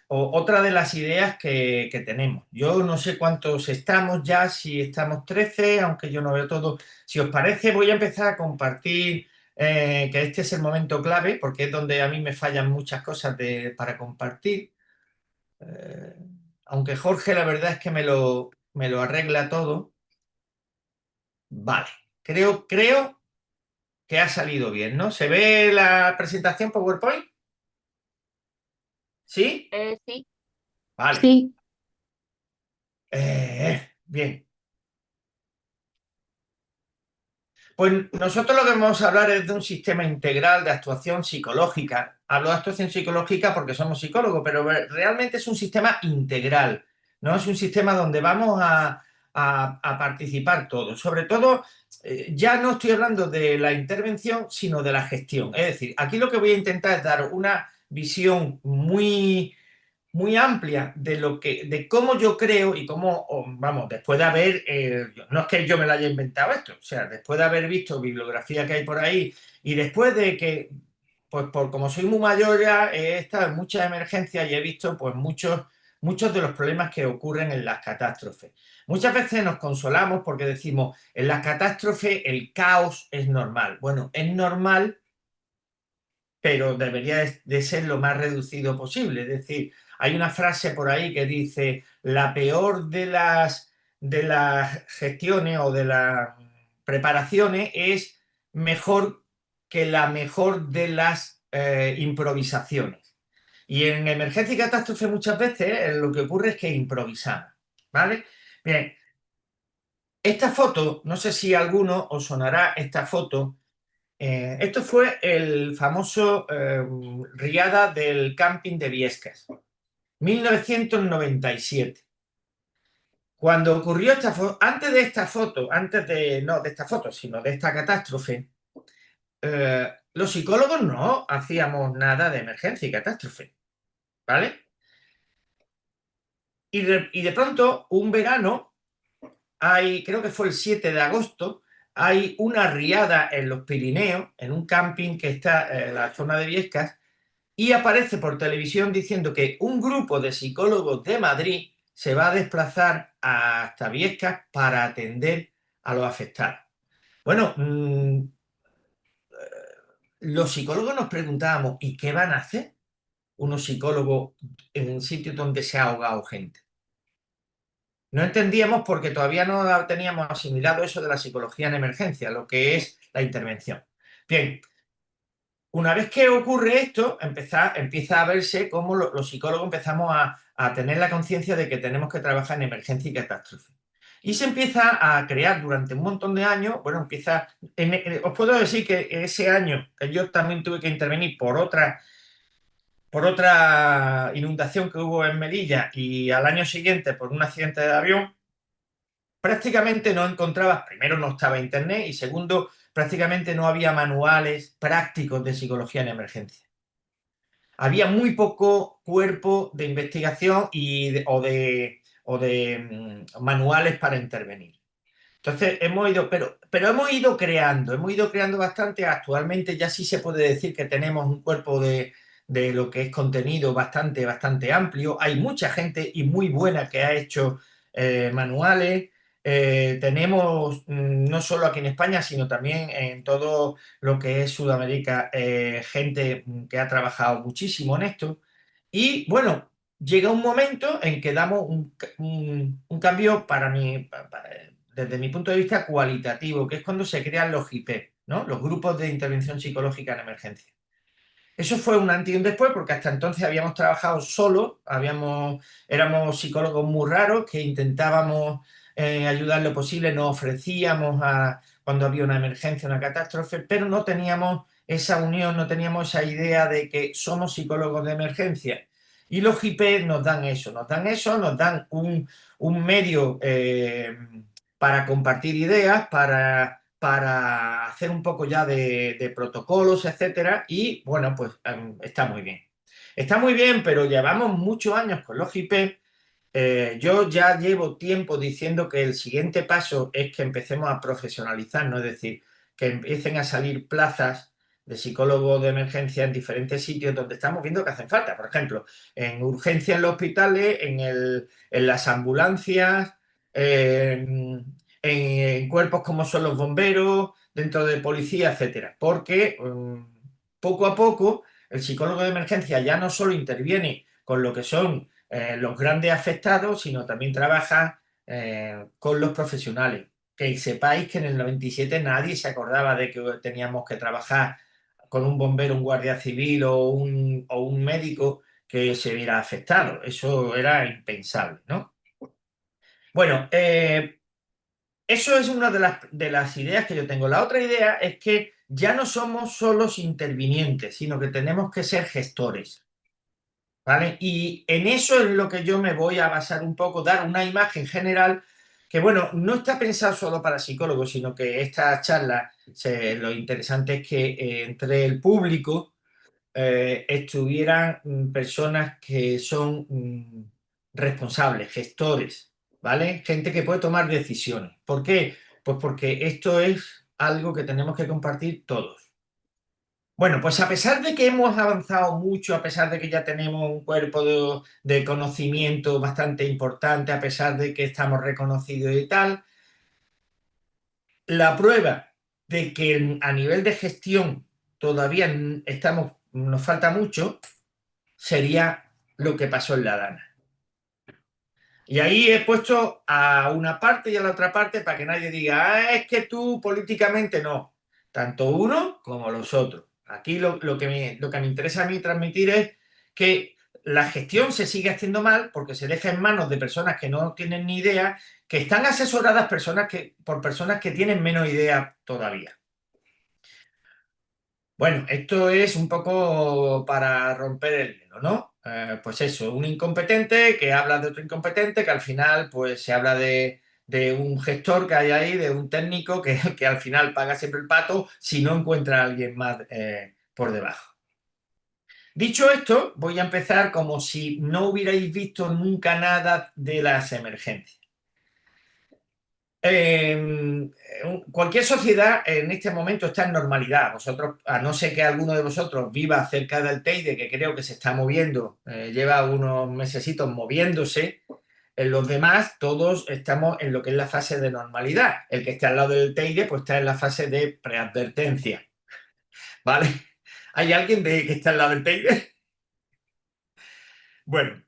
otra de las ideas que tenemos. Yo no sé cuántos estamos ya, si estamos 13, aunque yo no veo todo. Si os parece, voy a empezar a compartir, que este es el momento clave, porque es donde a mí me fallan muchas cosas para compartir. Eh, Aunque Jorge, la verdad es que me lo arregla todo. Vale, creo que ha salido bien, ¿no? ¿Se ve la presentación PowerPoint? ¿Sí? Sí, Vale. sí, Bien. Pues nosotros lo que vamos a hablar es de un sistema integral de actuación psicológica. Hablo de actuación psicológica porque somos psicólogos, pero realmente es un sistema integral, ¿no? Es un sistema donde vamos a participar todos. Sobre todo, ya no estoy hablando de la intervención, sino de la gestión. Es decir, aquí lo que voy a intentar es dar una visión muy amplia de cómo yo creo y cómo, vamos, después de haber, no es que yo me lo haya inventado esto, o sea, después de haber visto bibliografía que hay por ahí y después de que, pues por como soy muy mayor ya, he estado en muchas emergencias y he visto pues muchos de los problemas que ocurren en las catástrofes. Muchas veces nos consolamos porque decimos, en las catástrofes el caos es normal. Bueno, es normal, pero debería de ser lo más reducido posible. Es decir, hay una frase por ahí que dice, la peor de las gestiones o de las preparaciones es mejor que la mejor de las improvisaciones. Y en emergencia y catástrofe muchas veces lo que ocurre es que improvisamos, ¿vale? Bien, esta foto, no sé si a alguno os sonará esta foto. Esto fue el famoso riada del camping de Viescas, 1997. Cuando ocurrió esta foto, antes de esta foto, no de esta foto, sino de esta catástrofe, los psicólogos no hacíamos nada de emergencia y catástrofe, ¿vale? Y de pronto, un verano, creo que fue el 7 de agosto, hay una riada en los Pirineos, en un camping que está en la zona de Viescas, y aparece por televisión diciendo que un grupo de psicólogos de Madrid se va a desplazar hasta Viescas para atender a los afectados. Bueno, los psicólogos nos preguntábamos, ¿y qué van a hacer unos psicólogos en un sitio donde se ha ahogado gente? No entendíamos porque todavía no teníamos asimilado eso de la psicología en emergencia, lo que es la intervención. Bien, una vez que ocurre esto, empieza a verse cómo los psicólogos empezamos a tener la conciencia de que tenemos que trabajar en emergencia y catástrofe. Y se empieza a crear durante un montón de años, bueno, os puedo decir que ese año que yo también tuve que intervenir por otra inundación que hubo en Melilla y al año siguiente por un accidente de avión, prácticamente no encontrabas, primero no estaba internet y segundo, prácticamente no había manuales prácticos de psicología en emergencia. Había muy poco cuerpo de investigación o de manuales para intervenir. Entonces pero hemos ido creando bastante. Actualmente ya sí se puede decir que tenemos un cuerpo de lo que es contenido bastante, bastante amplio. Hay mucha gente y muy buena que ha hecho manuales. Tenemos, no solo aquí en España, sino también en todo lo que es Sudamérica, gente que ha trabajado muchísimo en esto. Y bueno, llega un momento en que damos un cambio para mí, desde mi punto de vista cualitativo, que es cuando se crean los GIP, ¿no? Los grupos de intervención psicológica en emergencia. Eso fue un antes y un después, porque hasta entonces habíamos trabajado solo, éramos psicólogos muy raros que intentábamos ayudar lo posible, nos ofrecíamos cuando había una emergencia, una catástrofe, pero no teníamos esa unión, no teníamos esa idea de que somos psicólogos de emergencia. Y los IP nos dan un medio para compartir ideas, para hacer un poco ya de protocolos, etcétera, y bueno, pues está muy bien. Está muy bien, pero llevamos muchos años con los IP. Yo ya llevo tiempo diciendo que el siguiente paso es que empecemos a profesionalizarnos, es decir, que empiecen a salir plazas de psicólogos de emergencia en diferentes sitios donde estamos viendo que hacen falta. Por ejemplo, en urgencias en los hospitales, en las ambulancias, en cuerpos como son los bomberos, dentro de policía, etcétera. Porque poco a poco el psicólogo de emergencia ya no solo interviene con lo que son los grandes afectados, sino también trabaja con los profesionales. Que sepáis que en el 97 nadie se acordaba de que teníamos que trabajar con un bombero, un guardia civil o un médico que se viera afectado. Eso era impensable, ¿no? Bueno, eso es una de las ideas que yo tengo. La otra idea es que ya no somos solos intervinientes, sino que tenemos que ser gestores. ¿Vale? Y en eso es lo que yo me voy a basar un poco, dar una imagen general que, bueno, no está pensado solo para psicólogos, sino que esta charla, lo interesante es que entre el público estuvieran personas que son responsables, gestores, ¿vale? Gente que puede tomar decisiones. ¿Por qué? Pues porque esto es algo que tenemos que compartir todos. Bueno, pues a pesar de que hemos avanzado mucho, a pesar de que ya tenemos un cuerpo de conocimiento bastante importante, a pesar de que estamos reconocidos y tal, la prueba de que a nivel de gestión todavía nos falta mucho sería lo que pasó en la Dana. Y ahí he puesto a una parte y a la otra parte para que nadie diga, es que tú políticamente no. Tanto uno como los otros. Aquí lo que me interesa a mí transmitir es que la gestión se sigue haciendo mal porque se deja en manos de personas que no tienen ni idea, que están asesoradas por personas que tienen menos idea todavía. Bueno, esto es un poco para romper el hielo, ¿no? Pues eso, un incompetente que habla de otro incompetente, que al final pues se habla de un gestor que hay ahí, de un técnico que al final paga siempre el pato si no encuentra a alguien más por debajo. Dicho esto, voy a empezar como si no hubierais visto nunca nada de las emergencias. Cualquier sociedad en este momento está en normalidad. Vosotros, a no ser que alguno de vosotros viva cerca del Teide, que creo que se está moviendo, lleva unos mesecitos moviéndose, en los demás todos estamos en lo que es la fase de normalidad. El que esté al lado del Teide, pues está en la fase de preadvertencia. ¿Vale? ¿Hay alguien que está al lado del Teide? Bueno,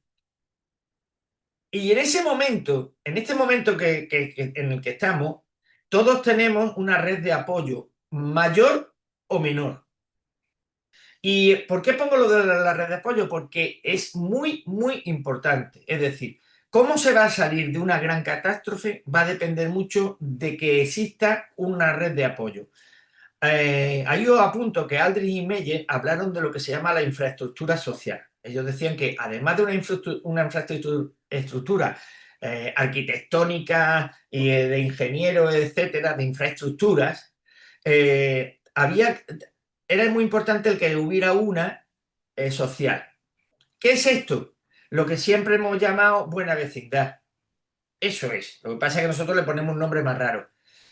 y en ese momento, en este momento en el que estamos, todos tenemos una red de apoyo mayor o menor. ¿Y por qué pongo lo de la red de apoyo? Porque es muy, muy importante. Es decir, cómo se va a salir de una gran catástrofe va a depender mucho de que exista una red de apoyo. Ahí os apunto que Aldrich y Meyer hablaron de lo que se llama la infraestructura social. Ellos decían que además de una infraestructura arquitectónica y de ingenieros, etcétera, de infraestructuras, había, era muy importante el que hubiera una social. ¿Qué es esto? Lo que siempre hemos llamado buena vecindad. Eso es. Lo que pasa es que nosotros le ponemos un nombre más raro.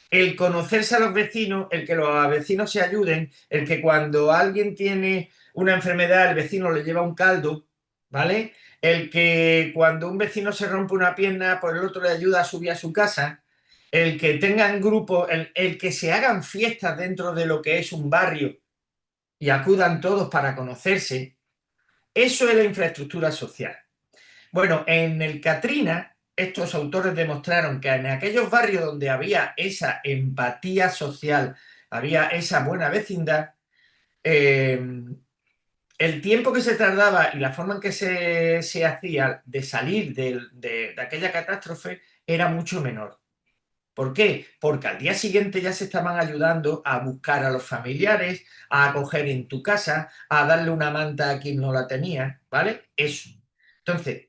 El conocerse a los vecinos, el que los vecinos se ayuden, el que cuando alguien tiene una enfermedad, el vecino le lleva un caldo, ¿vale? El que cuando un vecino se rompe una pierna, pues el otro le ayuda a subir a su casa. El que tengan grupos, el que se hagan fiestas dentro de lo que es un barrio y acudan todos para conocerse. Eso es la infraestructura social. Bueno, en el Katrina, estos autores demostraron que en aquellos barrios donde había esa empatía social, había esa buena vecindad, eh, el tiempo que se tardaba y la forma en que se hacía de salir de aquella catástrofe era mucho menor. ¿Por qué? Porque al día siguiente ya se estaban ayudando a buscar a los familiares, a acoger en tu casa, a darle una manta a quien no la tenía, ¿vale? Eso. Entonces,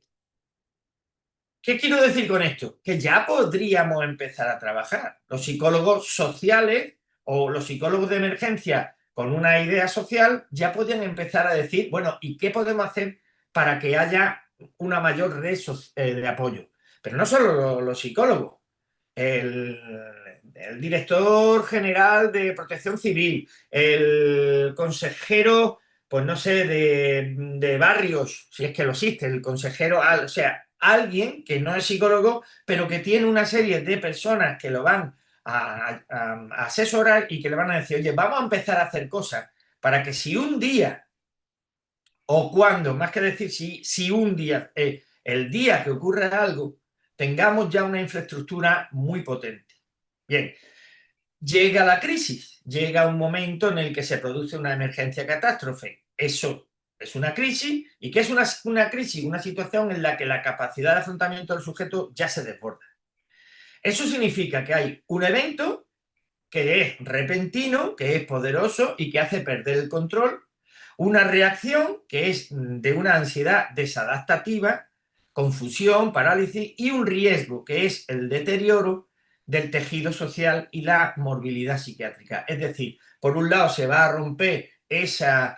¿qué quiero decir con esto? Que ya podríamos empezar a trabajar. Los psicólogos sociales o los psicólogos de emergencia con una idea social ya podrían empezar a decir, bueno, ¿y qué podemos hacer para que haya una mayor red de apoyo? Pero no solo los psicólogos. El el director general de Protección Civil, el consejero, pues no sé, de barrios, si es que lo existe, el consejero, o sea, alguien que no es psicólogo, pero que tiene una serie de personas que lo van a asesorar y que le van a decir, oye, vamos a empezar a hacer cosas para que si un día o cuando, más que decir si un día, el día que ocurra algo, tengamos ya una infraestructura muy potente. Bien, llega la crisis, llega un momento en el que se produce una emergencia catástrofe. Eso es una crisis. ¿Y qué es una crisis? Una situación en la que la capacidad de afrontamiento del sujeto ya se desborda. Eso significa que hay un evento que es repentino, que es poderoso y que hace perder el control, una reacción que es de una ansiedad desadaptativa, confusión, parálisis y un riesgo que es el deterioro del tejido social y la morbilidad psiquiátrica. Es decir, por un lado se va a romper ese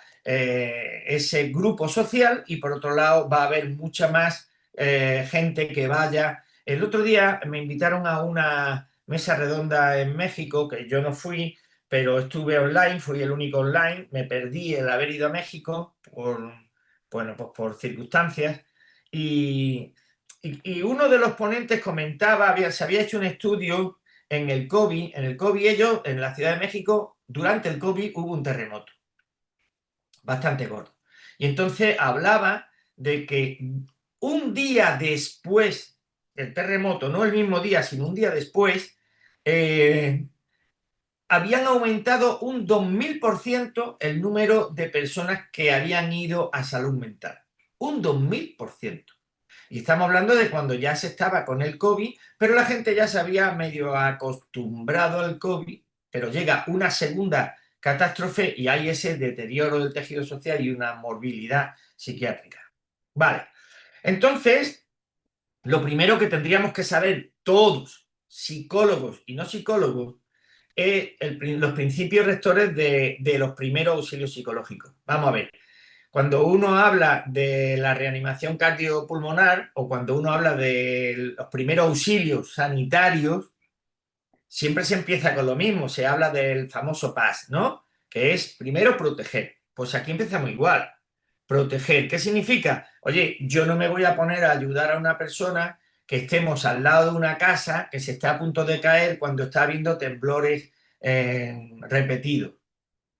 grupo social y por otro lado va a haber mucha más gente que vaya. El otro día me invitaron a una mesa redonda en México, que yo no fui, pero estuve online, fui el único online, me perdí el haber ido a México bueno, pues por circunstancias, y, y uno de los ponentes comentaba, se había hecho un estudio en el COVID ellos, en la Ciudad de México, durante el COVID hubo un terremoto, bastante gordo, y entonces hablaba de que un día después del terremoto, no el mismo día, sino un día después, eh, habían aumentado un 2000% el número de personas que habían ido a salud mental. Un 2000%. Y estamos hablando de cuando ya se estaba con el COVID, pero la gente ya se había medio acostumbrado al COVID, pero llega una segunda catástrofe y hay ese deterioro del tejido social y una morbilidad psiquiátrica. Vale, entonces, lo primero que tendríamos que saber todos, psicólogos y no psicólogos, es los principios rectores de los primeros auxilios psicológicos. Vamos a ver, cuando uno habla de la reanimación cardiopulmonar o cuando uno habla de los primeros auxilios sanitarios, siempre se empieza con lo mismo, se habla del famoso PAS, ¿no? Que es primero proteger. Pues aquí empezamos igual. Proteger, ¿qué significa? Oye, yo no me voy a poner a ayudar a una persona que estemos al lado de una casa que se está a punto de caer cuando está habiendo temblores repetidos.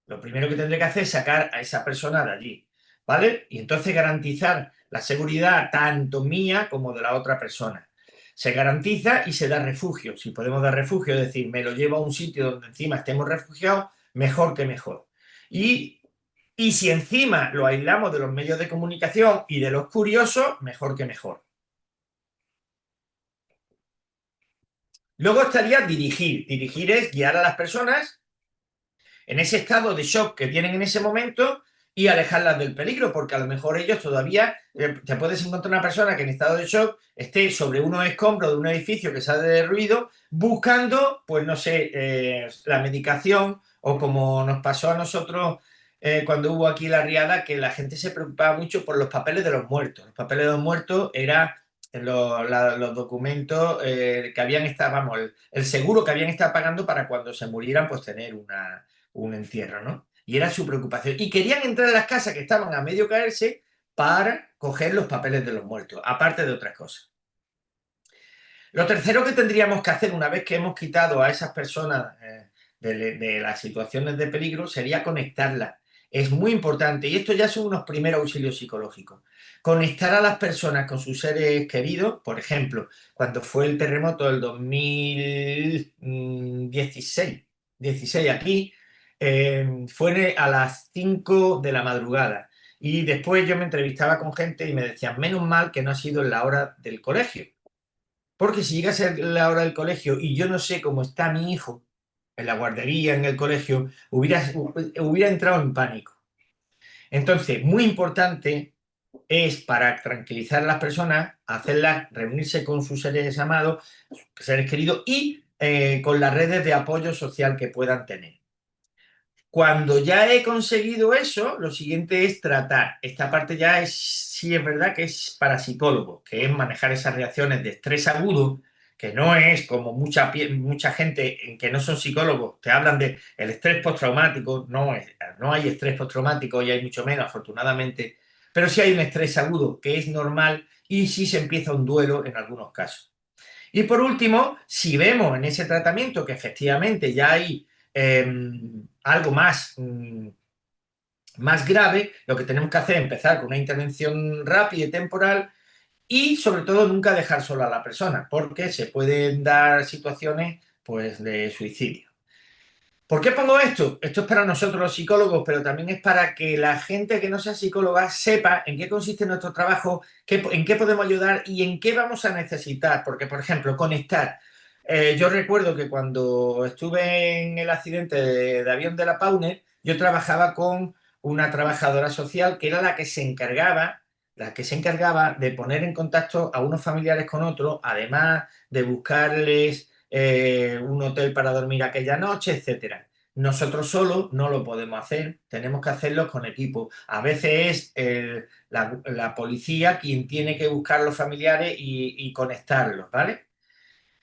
Lo primero que tendré que hacer es sacar a esa persona de allí, ¿vale? Y entonces garantizar la seguridad tanto mía como de la otra persona. Se garantiza y se da refugio. Si podemos dar refugio, es decir, me lo llevo a un sitio donde encima estemos refugiados, mejor que mejor. Y, y si encima lo aislamos de los medios de comunicación y de los curiosos, mejor que mejor. Luego estaría dirigir. Dirigir es guiar a las personas en ese estado de shock que tienen en ese momento y alejarlas del peligro, porque a lo mejor ellos todavía, te puedes encontrar una persona que en estado de shock esté sobre unos escombros de un edificio que sale de ruido buscando, pues no sé, la medicación o como nos pasó a nosotros cuando hubo aquí la riada, que la gente se preocupaba mucho por los papeles de los muertos. Los papeles de los muertos eran los documentos que habían estado, vamos, el seguro que habían estado pagando para cuando se murieran, pues tener un entierro, ¿no? Y era su preocupación. Y querían entrar a las casas que estaban a medio caerse para coger los papeles de los muertos, aparte de otras cosas. Lo tercero que tendríamos que hacer una vez que hemos quitado a esas personas de las situaciones de peligro sería conectarlas. Es muy importante y esto ya son unos primeros auxilios psicológicos. Conectar a las personas con sus seres queridos, por ejemplo, cuando fue el terremoto del 2016 aquí, fue a las 5 de la madrugada. Y después yo me entrevistaba con gente y me decían, menos mal que no ha sido en la hora del colegio. Porque si llega a ser la hora del colegio y yo no sé cómo está mi hijo en la guardería, en el colegio, hubiera entrado en pánico. Entonces, muy importante es para tranquilizar a las personas, hacerlas reunirse con sus seres amados, seres queridos y con las redes de apoyo social que puedan tener. Cuando ya he conseguido eso, lo siguiente es tratar. Esta parte ya es, sí es verdad que es para psicólogos, que es manejar esas reacciones de estrés agudo que no es como mucha gente que no son psicólogos, te hablan de el estrés postraumático, no hay estrés postraumático y hay mucho menos, afortunadamente, pero sí hay un estrés agudo que es normal y sí se empieza un duelo en algunos casos. Y por último, si vemos en ese tratamiento que efectivamente ya hay algo más grave, lo que tenemos que hacer es empezar con una intervención rápida y temporal y sobre todo nunca dejar sola a la persona, porque se pueden dar situaciones pues, de suicidio. ¿Por qué pongo esto? Esto es para nosotros los psicólogos, pero también es para que la gente que no sea psicóloga sepa en qué consiste nuestro trabajo, en qué podemos ayudar y en qué vamos a necesitar. Porque, por ejemplo, conectar. Yo recuerdo que cuando estuve en el accidente de avión de la Pauner, yo trabajaba con una trabajadora social que era la que se encargaba de poner en contacto a unos familiares con otros, además de buscarles un hotel para dormir aquella noche, etcétera. Nosotros solos no lo podemos hacer, tenemos que hacerlo con equipo. A veces es la policía quien tiene que buscar los familiares y conectarlos, ¿vale?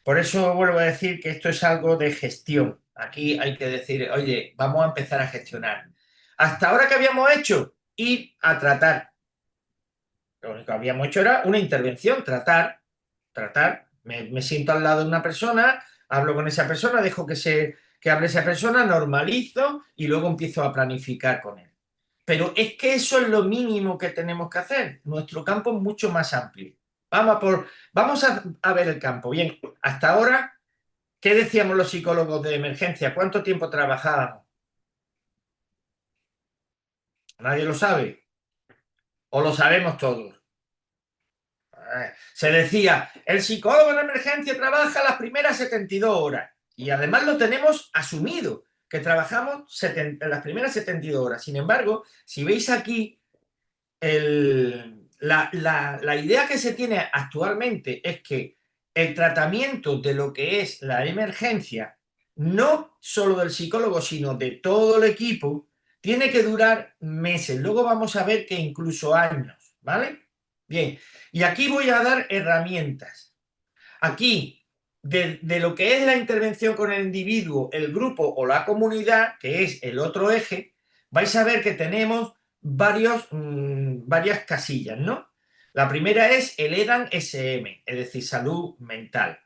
Por eso vuelvo a decir que esto es algo de gestión. Aquí hay que decir, oye, vamos a empezar a gestionar. Hasta ahora, ¿qué habíamos hecho? Ir a tratar. Lo único que habíamos hecho era una intervención, tratar. Me siento al lado de una persona, hablo con esa persona, dejo que hable esa persona, normalizo y luego empiezo a planificar con él. Pero es que eso es lo mínimo que tenemos que hacer. Nuestro campo es mucho más amplio. Vamos a ver el campo. Bien, hasta ahora, ¿qué decíamos los psicólogos de emergencia? ¿Cuánto tiempo trabajábamos? Nadie lo sabe. ¿O lo sabemos todos? Se decía, el psicólogo en emergencia trabaja las primeras 72 horas. Y además lo tenemos asumido, que trabajamos las primeras 72 horas. Sin embargo, si veis aquí, la idea que se tiene actualmente es que el tratamiento de lo que es la emergencia, no solo del psicólogo, sino de todo el equipo, tiene que durar meses. Luego vamos a ver que incluso años, ¿vale? Bien, y aquí voy a dar herramientas. Aquí, de lo que es la intervención con el individuo, el grupo o la comunidad, que es el otro eje, vais a ver que tenemos varias casillas, ¿no? La primera es el EDAN SM, es decir, salud mental.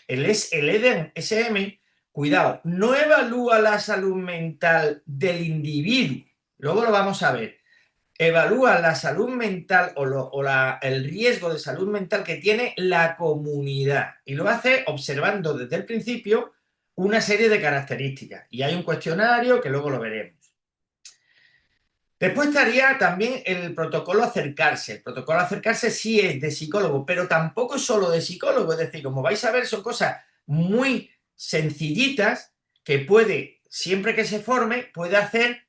El EDAN SM, cuidado, no evalúa la salud mental del individuo, luego lo vamos a ver, evalúa la salud mental el riesgo de salud mental que tiene la comunidad y lo hace observando desde el principio una serie de características y hay un cuestionario que luego lo veremos. Después estaría también el protocolo acercarse. El protocolo acercarse sí es de psicólogo, pero tampoco es solo de psicólogo. Es decir, como vais a ver, son cosas muy sencillitas que siempre que se forme, puede hacer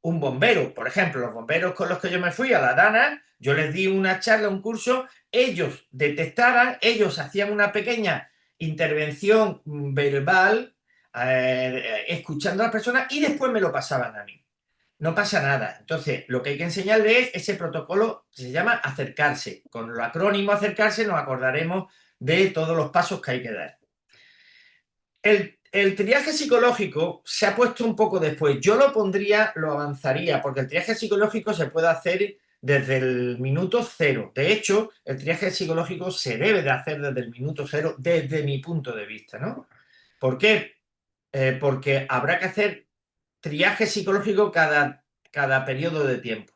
un bombero. Por ejemplo, los bomberos con los que yo me fui a la Dana, yo les di una charla, un curso, ellos detectaban, ellos hacían una pequeña intervención verbal, escuchando a las personas y después me lo pasaban a mí. No pasa nada. Entonces, lo que hay que enseñarle es ese protocolo que se llama acercarse. Con el acrónimo acercarse nos acordaremos de todos los pasos que hay que dar. El triaje psicológico se ha puesto un poco después. Yo lo avanzaría, porque el triaje psicológico se puede hacer desde el minuto cero. De hecho, el triaje psicológico se debe de hacer desde el minuto cero, desde mi punto de vista, ¿no? ¿Por qué? Porque habrá que hacer triaje psicológico cada periodo de tiempo.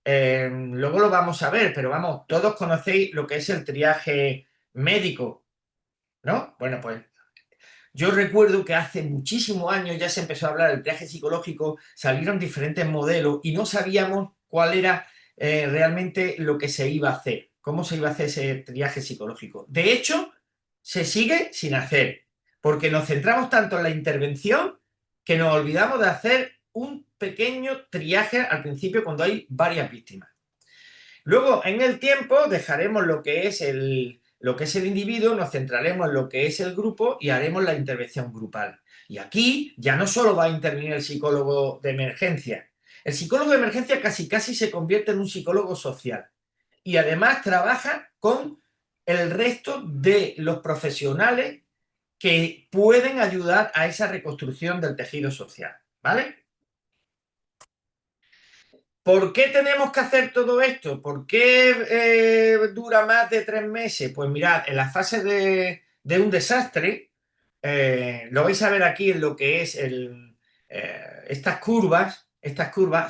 Luego lo vamos a ver, pero vamos, todos conocéis lo que es el triaje médico, ¿no? Bueno, pues yo recuerdo que hace muchísimos años ya se empezó a hablar del triaje psicológico, salieron diferentes modelos y no sabíamos cuál era realmente lo que se iba a hacer, cómo se iba a hacer ese triaje psicológico. De hecho, se sigue sin hacer, porque nos centramos tanto en la intervención que nos olvidamos de hacer un pequeño triaje al principio cuando hay varias víctimas. Luego, en el tiempo, dejaremos lo que es el individuo, nos centraremos en lo que es el grupo y haremos la intervención grupal. Y aquí ya no solo va a intervenir el psicólogo de emergencia. El psicólogo de emergencia casi casi se convierte en un psicólogo social. Y además trabaja con el resto de los profesionales que pueden ayudar a esa reconstrucción del tejido social, ¿vale? ¿Por qué tenemos que hacer todo esto? ¿Por qué dura más de 3 meses? Pues mirad, en la fase de un desastre, lo vais a ver aquí en lo que es estas curvas,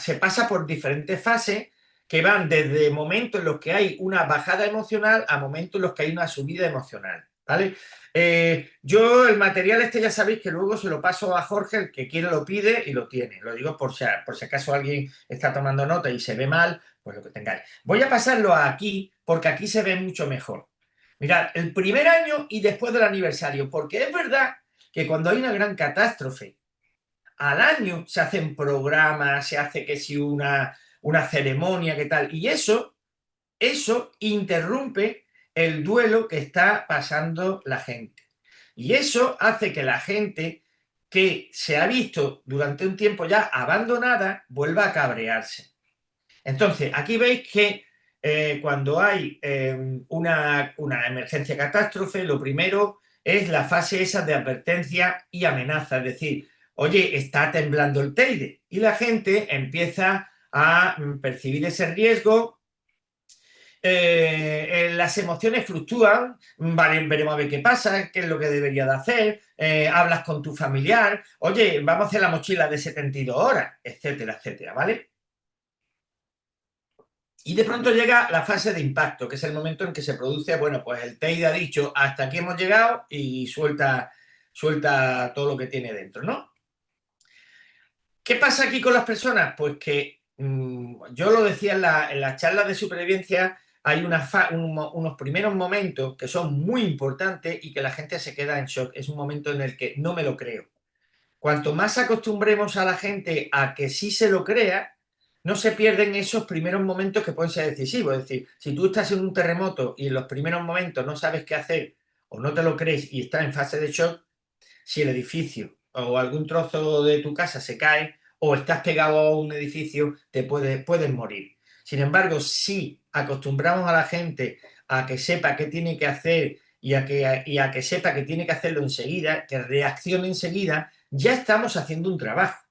se pasa por diferentes fases que van desde momentos en los que hay una bajada emocional a momentos en los que hay una subida emocional, ¿vale? Yo el material este ya sabéis que luego se lo paso a Jorge, el que quiere lo pide y lo tiene. Lo digo por si acaso alguien está tomando nota y se ve mal, pues lo que tengáis. Voy a pasarlo aquí porque aquí se ve mucho mejor. Mirad, el primer año y después del aniversario, porque es verdad que cuando hay una gran catástrofe, al año se hacen programas, se hace que si una ceremonia, qué tal, y eso interrumpe el duelo que está pasando la gente. Y eso hace que la gente que se ha visto durante un tiempo ya abandonada vuelva a cabrearse. Entonces, aquí veis que cuando hay una emergencia catástrofe, lo primero es la fase esa de advertencia y amenaza, es decir, oye, está temblando el Teide y la gente empieza a percibir ese riesgo. Las emociones fluctúan, vale, veremos a ver qué pasa, qué es lo que debería de hacer, hablas con tu familiar, oye, vamos a hacer la mochila de 72 horas, etcétera, etcétera, ¿vale? Y de pronto llega la fase de impacto, que es el momento en que se produce, bueno, pues el TEID ha dicho, hasta aquí hemos llegado y suelta todo lo que tiene dentro, ¿no? ¿Qué pasa aquí con las personas? Pues que yo lo decía en las charlas de supervivencia, hay unos primeros momentos que son muy importantes y que la gente se queda en shock. Es un momento en el que no me lo creo. Cuanto más acostumbremos a la gente a que sí se lo crea, no se pierden esos primeros momentos que pueden ser decisivos. Es decir, si tú estás en un terremoto y en los primeros momentos no sabes qué hacer o no te lo crees y estás en fase de shock, si el edificio o algún trozo de tu casa se cae o estás pegado a un edificio, puedes morir. Sin embargo, si acostumbramos a la gente a que sepa qué tiene que hacer y a que sepa que tiene que hacerlo enseguida, que reaccione enseguida, ya estamos haciendo un trabajo.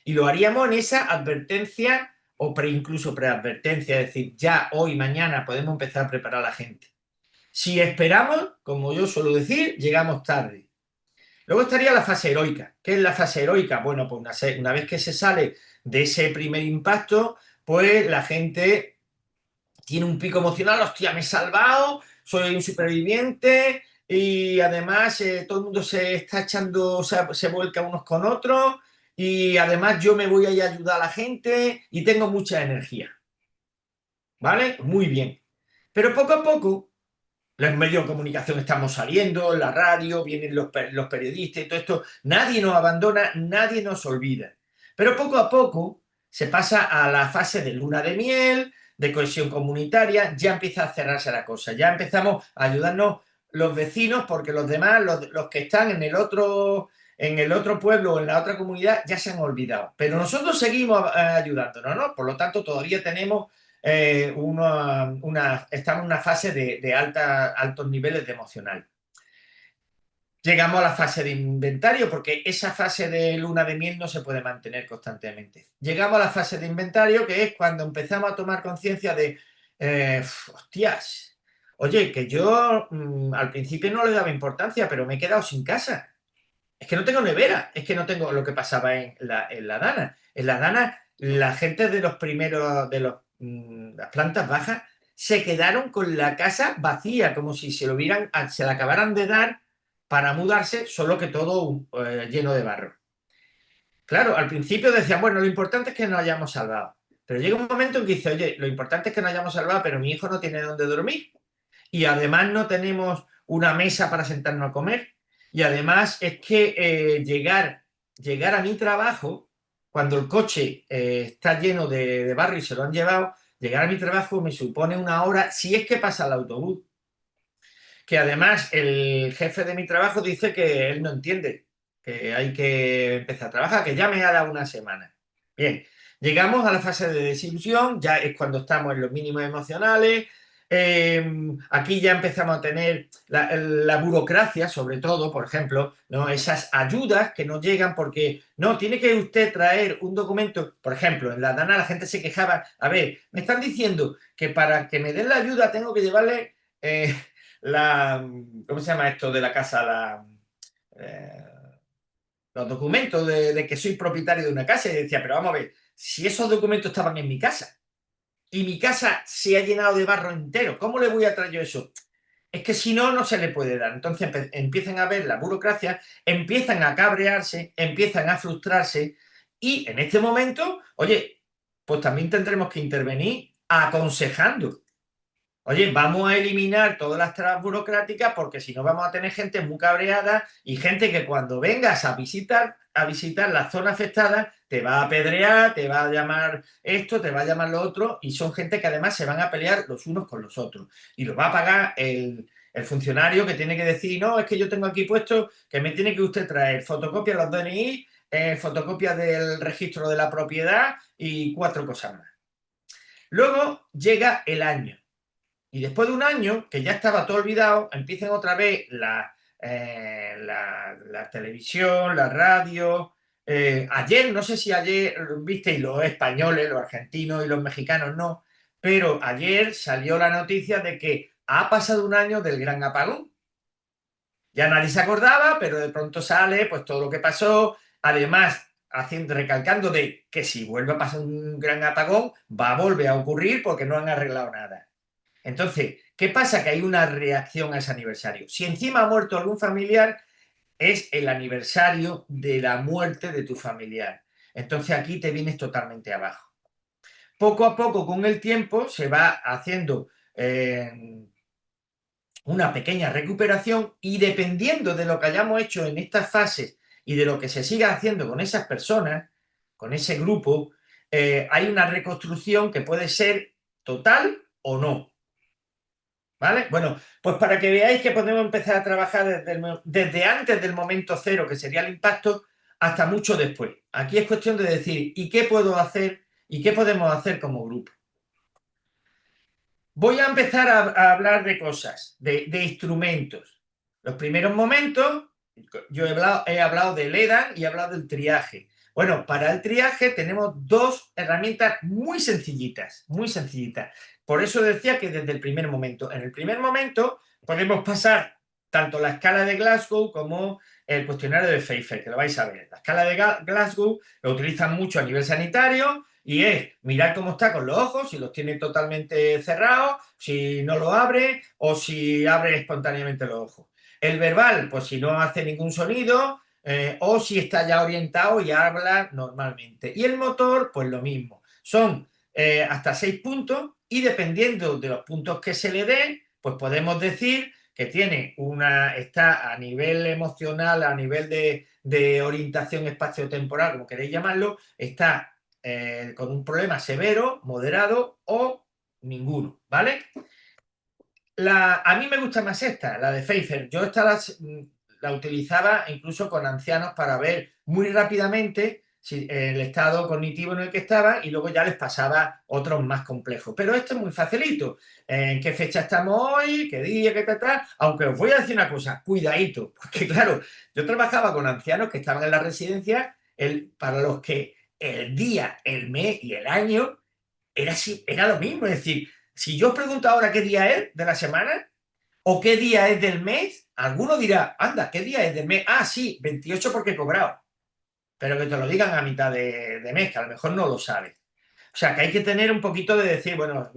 Y lo haríamos en esa advertencia o incluso preadvertencia, es decir, ya hoy, mañana podemos empezar a preparar a la gente. Si esperamos, como yo suelo decir, llegamos tarde. Luego estaría la fase heroica. ¿Qué es la fase heroica? Bueno, pues una vez que se sale de ese primer impacto, pues la gente tiene un pico emocional, hostia, me he salvado, soy un superviviente y además todo el mundo se está echando, se vuelca unos con otros y además yo me voy a ir a ayudar a la gente y tengo mucha energía, ¿vale? Muy bien. Pero poco a poco los medios de comunicación estamos saliendo, la radio, vienen los periodistas y todo esto. Nadie nos abandona, nadie nos olvida. Pero poco a poco se pasa a la fase de luna de miel, de cohesión comunitaria, ya empieza a cerrarse la cosa, ya empezamos a ayudarnos los vecinos porque los demás, los que están en el otro pueblo o en la otra comunidad, ya se han olvidado. Pero nosotros seguimos ayudándonos, ¿no? Por lo tanto, todavía tenemos estamos en una fase de altos niveles de emocional. Llegamos a la fase de inventario porque esa fase de luna de miel no se puede mantener constantemente. Llegamos a la fase de inventario que es cuando empezamos a tomar conciencia de, hostias, oye, que yo al principio no le daba importancia, pero me he quedado sin casa. Es que no tengo nevera, es que no tengo lo que pasaba en la Dana. En la Dana, la gente de los primeros, las plantas bajas, se quedaron con la casa vacía, como si se la acabaran de dar para mudarse, solo que todo lleno de barro. Claro, al principio decían, bueno, lo importante es que nos hayamos salvado. Pero llega un momento en que dice, oye, lo importante es que nos hayamos salvado, pero mi hijo no tiene dónde dormir y además no tenemos una mesa para sentarnos a comer. Y además es que llegar a mi trabajo, cuando el coche está lleno de barro y se lo han llevado, llegar a mi trabajo me supone una hora si es que pasa el autobús. Que además el jefe de mi trabajo dice que él no entiende, que hay que empezar a trabajar, que ya me ha dado una semana. Bien, llegamos a la fase de desilusión, ya es cuando estamos en los mínimos emocionales, Aquí ya empezamos a tener la burocracia, sobre todo, por ejemplo, ¿no? Esas ayudas que nos llegan porque, no, tiene que usted traer un documento, por ejemplo, en la DANA la gente se quejaba, a ver, me están diciendo que para que me den la ayuda tengo que llevarle ¿cómo se llama esto de la casa? Eh, los documentos de que soy propietario de una casa y decía, pero vamos a ver, si esos documentos estaban en mi casa y mi casa se ha llenado de barro entero, ¿cómo le voy a traer yo eso? Es que si no, no se le puede dar. Entonces empiezan a ver la burocracia, empiezan a cabrearse, empiezan a frustrarse y en este momento, oye, pues también tendremos que intervenir aconsejando. Oye, vamos a eliminar todas las trabas burocráticas porque si no vamos a tener gente muy cabreada y gente que cuando vengas a visitar la zona afectada te va a apedrear, te va a llamar esto, te va a llamar lo otro y son gente que además se van a pelear los unos con los otros y lo va a pagar el funcionario que tiene que decir, no, es que yo tengo aquí puesto que me tiene que usted traer fotocopia de los DNI, fotocopia del registro de la propiedad y 4 cosas más. Luego llega el año. Y después de un año, que ya estaba todo olvidado, empiezan otra vez la televisión, la radio. Ayer, no sé si ayer visteis los españoles, los argentinos y los mexicanos, no, pero ayer salió la noticia de que ha pasado un año del gran apagón. Ya nadie se acordaba, pero de pronto sale pues todo lo que pasó, además recalcando de que si vuelve a pasar un gran apagón, va a volver a ocurrir porque no han arreglado nada. Entonces, ¿qué pasa? Que hay una reacción a ese aniversario. Si encima ha muerto algún familiar, es el aniversario de la muerte de tu familiar. Entonces aquí te vienes totalmente abajo. Poco a poco, con el tiempo, se va haciendo una pequeña recuperación y dependiendo de lo que hayamos hecho en estas fases y de lo que se siga haciendo con esas personas, con ese grupo, hay una reconstrucción que puede ser total o no. ¿Vale? Bueno, pues para que veáis que podemos empezar a trabajar desde antes del momento cero, que sería el impacto, hasta mucho después. Aquí es cuestión de decir, ¿y qué puedo hacer? ¿Y qué podemos hacer como grupo? Voy a empezar a hablar de cosas, de instrumentos. Los primeros momentos, yo he hablado del EDAN y he hablado del triaje. Bueno, para el triaje tenemos dos herramientas muy sencillitas, muy sencillitas. Por eso decía que desde el primer momento. En el primer momento podemos pasar tanto la escala de Glasgow como el cuestionario de Pfeiffer, que lo vais a ver. La escala de Glasgow lo utilizan mucho a nivel sanitario y es mirar cómo está con los ojos, si los tiene totalmente cerrados, si no lo abre o si abre espontáneamente los ojos. El verbal, pues si no hace ningún sonido o si está ya orientado y habla normalmente. Y el motor, pues lo mismo. Son hasta 6 puntos y dependiendo de los puntos que se le den, pues podemos decir que está a nivel emocional, a nivel de orientación espaciotemporal, como queréis llamarlo, está con un problema severo, moderado o ninguno, ¿vale? A mí me gusta más esta, la de Pfeiffer. Yo la utilizaba incluso con ancianos para ver muy rápidamente el estado cognitivo en el que estaban y luego ya les pasaba otros más complejos. Pero esto es muy facilito. ¿En qué fecha estamos hoy? ¿Qué día? ¿Qué tal? Aunque os voy a decir una cosa, cuidadito, porque claro, yo trabajaba con ancianos que estaban en la residencia para los que el día, el mes y el año era lo mismo. Es decir, si yo os pregunto ahora qué día es de la semana o qué día es del mes, alguno dirá, anda, ¿qué día es del mes? Ah, sí, 28 porque he cobrado. Pero que te lo digan a mitad de mes, que a lo mejor no lo sabes. O sea, que hay que tener un poquito de decir, bueno,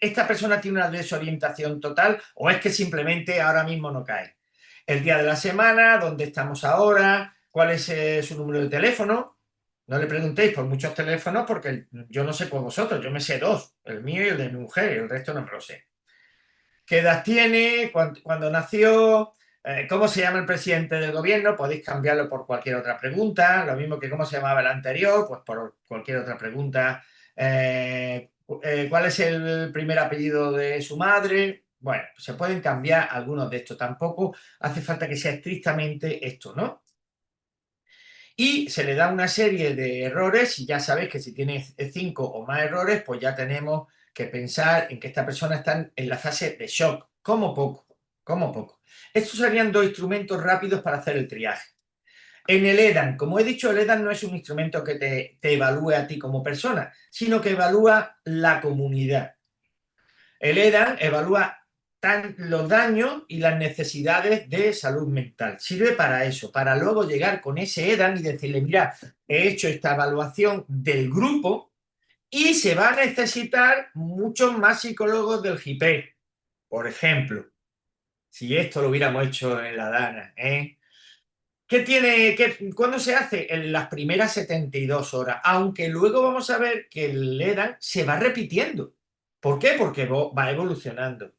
esta persona tiene una desorientación total o es que simplemente ahora mismo no cae. El día de la semana, dónde estamos ahora, cuál es su número de teléfono. No le preguntéis por muchos teléfonos porque yo no sé por vosotros, yo me sé dos, el mío y el de mi mujer, y el resto no me lo sé. ¿Qué edad tiene? ¿Cuándo nació? ¿Cómo se llama el presidente del gobierno? Podéis cambiarlo por cualquier otra pregunta. Lo mismo que cómo se llamaba el anterior, pues por cualquier otra pregunta. ¿Cuál es el primer apellido de su madre? Bueno, se pueden cambiar algunos de estos. Tampoco hace falta que sea estrictamente esto, ¿no? Y se le da una serie de errores y ya sabéis que si tienes 5 o más errores, pues ya tenemos que pensar en que esta persona está en la fase de shock, como poco, como poco. Estos serían dos instrumentos rápidos para hacer el triaje. En el EDAN, como he dicho, el EDAN no es un instrumento que te evalúe a ti como persona, sino que evalúa la comunidad. El EDAN evalúa los daños y las necesidades de salud mental. Sirve para eso, para luego llegar con ese EDAN y decirle, mira, he hecho esta evaluación del grupo y se va a necesitar muchos más psicólogos del GIPE. Por ejemplo, si esto lo hubiéramos hecho en la DANA, ¿eh? ¿Cuándo se hace? En las primeras 72 horas, aunque luego vamos a ver que el EDAN se va repitiendo. ¿Por qué? Porque va evolucionando.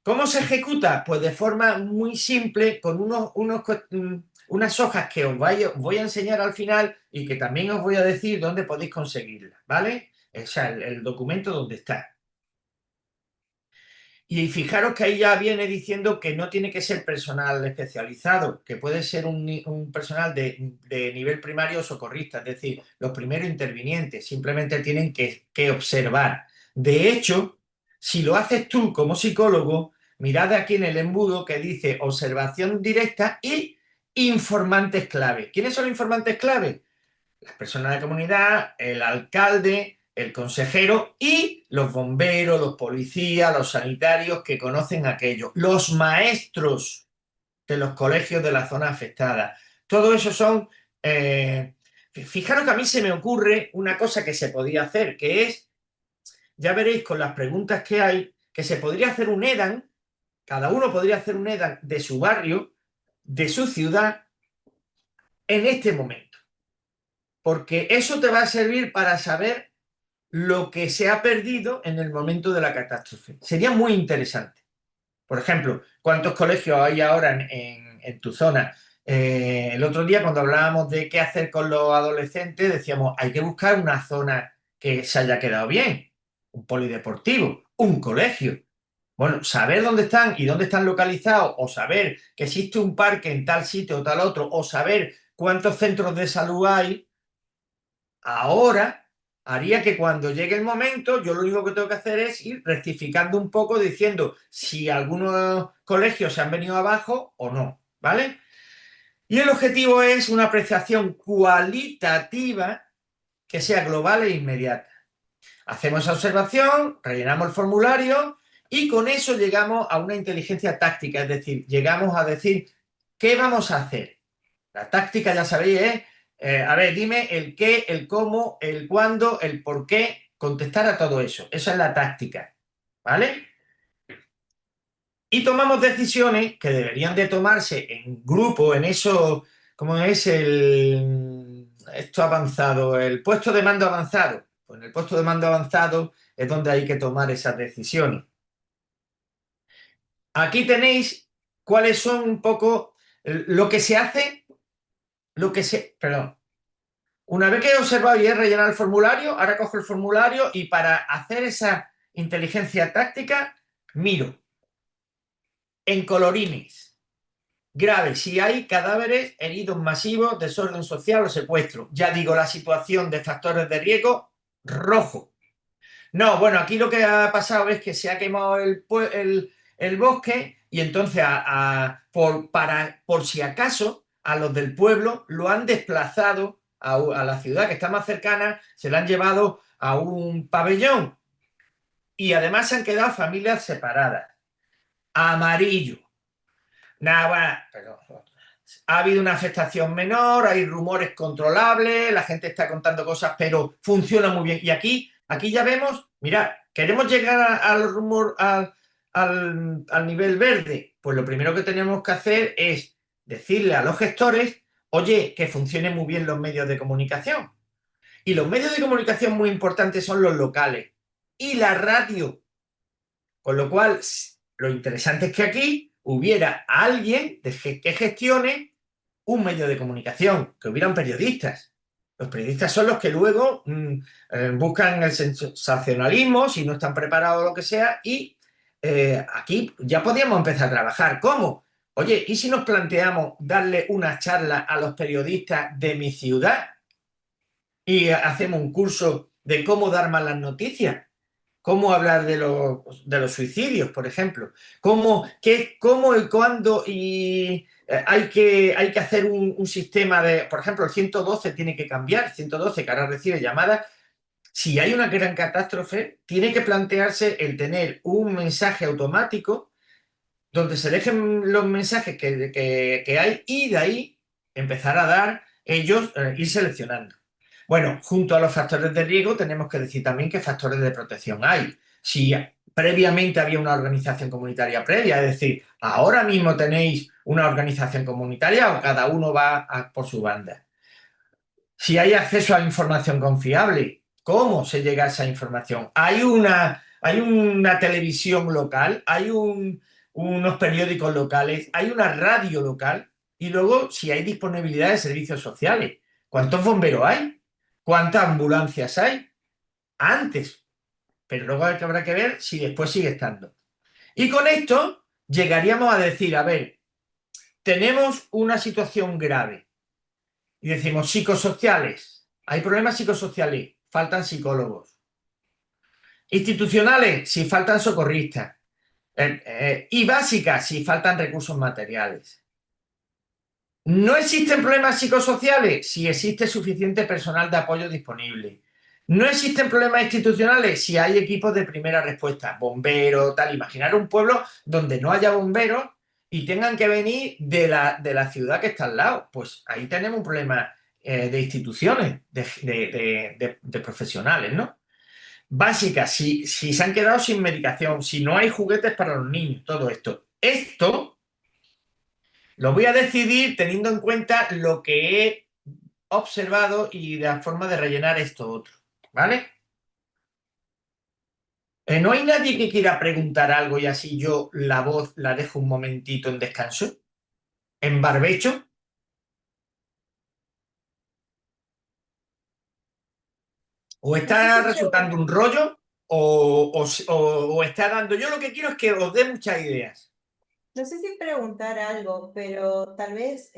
¿Cómo se ejecuta? Pues de forma muy simple, con unas hojas que voy a enseñar al final y que también os voy a decir dónde podéis conseguirlas, ¿vale? O sea, el documento donde está. Y fijaros que ahí ya viene diciendo que no tiene que ser personal especializado, que puede ser un personal de nivel primario o socorrista, es decir, los primeros intervinientes, simplemente tienen que observar. De hecho, si lo haces tú como psicólogo, mirad aquí en el embudo que dice observación directa y informantes clave. ¿Quiénes son los informantes clave? Las personas de la comunidad, el alcalde, el consejero y los bomberos, los policías, los sanitarios que conocen aquello, los maestros de los colegios de la zona afectada. Todo eso son... fijaros que a mí se me ocurre una cosa que se podía hacer, que es, ya veréis con las preguntas que hay, que se podría hacer un EDAN, cada uno podría hacer un EDAN de su barrio, de su ciudad, en este momento. Porque eso te va a servir para saber lo que se ha perdido en el momento de la catástrofe. Sería muy interesante. Por ejemplo, ¿cuántos colegios hay ahora en tu zona? El otro día cuando hablábamos de qué hacer con los adolescentes, decíamos, hay que buscar una zona que se haya quedado bien, un polideportivo, un colegio. Bueno, saber dónde están y dónde están localizados, o saber que existe un parque en tal sitio o tal otro, o saber cuántos centros de salud hay, ahora haría que cuando llegue el momento, yo lo único que tengo que hacer es ir rectificando un poco diciendo si algunos colegios se han venido abajo o no, ¿vale? Y el objetivo es una apreciación cualitativa que sea global e inmediata. Hacemos esa observación, rellenamos el formulario y con eso llegamos a una inteligencia táctica, es decir, llegamos a decir qué vamos a hacer. La táctica, ya sabéis, es, a ver, dime el qué, el cómo, el cuándo, el por qué, contestar a todo eso. Esa es la táctica, ¿vale? Y tomamos decisiones que deberían de tomarse en grupo, en eso, ¿cómo es esto avanzado? El puesto de mando avanzado. Pues en el puesto de mando avanzado es donde hay que tomar esas decisiones. Aquí tenéis cuáles son un poco lo que se hace, perdón. Una vez que he observado y he rellenado el formulario, ahora cojo el formulario y para hacer esa inteligencia táctica, miro en colorines. Grave, si hay cadáveres, heridos masivos, desorden social o secuestro. Ya digo, la situación de factores de riesgo, rojo. No, bueno, aquí lo que ha pasado es que se ha quemado el bosque y entonces, por si acaso, a los del pueblo lo han desplazado a la ciudad que está más cercana, se la han llevado a un pabellón y además se han quedado familias separadas. Amarillo. Nada, pero ha habido una afectación menor, hay rumores controlables, la gente está contando cosas, pero funciona muy bien. Y aquí ya vemos, mira, queremos llegar al rumor, al nivel verde. Pues lo primero que tenemos que hacer es decirle a los gestores, oye, que funcionen muy bien los medios de comunicación. Y los medios de comunicación muy importantes son los locales y la radio. Con lo cual, lo interesante es que aquí hubiera alguien que gestione un medio de comunicación, que hubieran periodistas. Los periodistas son los que luego buscan el sensacionalismo, si no están preparados o lo que sea, y aquí ya podríamos empezar a trabajar. ¿Cómo? Oye, ¿y si nos planteamos darle una charla a los periodistas de mi ciudad y hacemos un curso de cómo dar malas noticias? cómo hablar de los suicidios, por ejemplo, cómo y cuándo hay que hacer un sistema de, por ejemplo, el 112 tiene que cambiar, 112 que ahora recibe llamadas. Si hay una gran catástrofe, tiene que plantearse el tener un mensaje automático donde se dejen los mensajes que hay y de ahí empezar a dar ellos, ir seleccionando. Bueno, junto a los factores de riesgo tenemos que decir también qué factores de protección hay. Si previamente había una organización comunitaria previa, es decir, ahora mismo tenéis una organización comunitaria o cada uno va por su banda. Si hay acceso a información confiable, ¿cómo se llega a esa información? ¿Hay una televisión local? ¿Unos periódicos locales? ¿Hay una radio local? Y luego, si hay disponibilidad de servicios sociales. ¿Cuántos bomberos hay? ¿Cuántas ambulancias hay? Antes, pero luego habrá que ver si después sigue estando. Y con esto llegaríamos a decir, a ver, tenemos una situación grave y decimos psicosociales. Hay problemas psicosociales, faltan psicólogos. Institucionales, si faltan socorristas. Y básicas, si faltan recursos materiales. ¿No existen problemas psicosociales? Si existe suficiente personal de apoyo disponible. ¿No existen problemas institucionales? Si hay equipos de primera respuesta, bomberos, tal. Imaginar un pueblo donde no haya bomberos y tengan que venir de la ciudad que está al lado. Pues ahí tenemos un problema de instituciones, de profesionales, ¿no? Básicas, si se han quedado sin medicación, si no hay juguetes para los niños, todo esto. Esto lo voy a decidir teniendo en cuenta lo que he observado y la forma de rellenar esto otro, ¿vale? ¿No hay nadie que quiera preguntar algo y así yo la voz la dejo un momentito en descanso? ¿En barbecho? ¿O No está sé si resultando un rollo? ¿O está dando? Yo lo que quiero es que os dé muchas ideas. No sé si preguntar algo, pero tal vez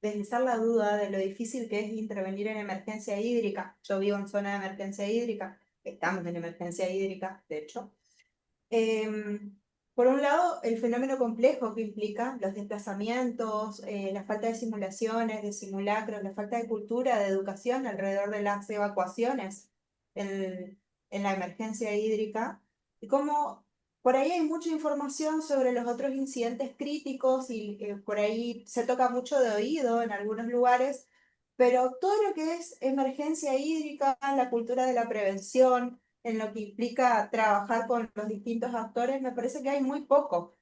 deslizar la duda de lo difícil que es intervenir en emergencia hídrica. Yo vivo en zona de emergencia hídrica, estamos en emergencia hídrica, de hecho. Em, por un lado, el fenómeno complejo que implica los desplazamientos, la falta de simulaciones, de simulacros, la falta de cultura, de educación alrededor de las evacuaciones en, en la emergencia hídrica, y cómo por ahí hay mucha información sobre los otros incidentes críticos y por ahí se toca mucho de oído en algunos lugares, pero todo lo que es emergencia hídrica, la cultura de la prevención, en lo que implica trabajar con los distintos actores, me parece que hay muy poco,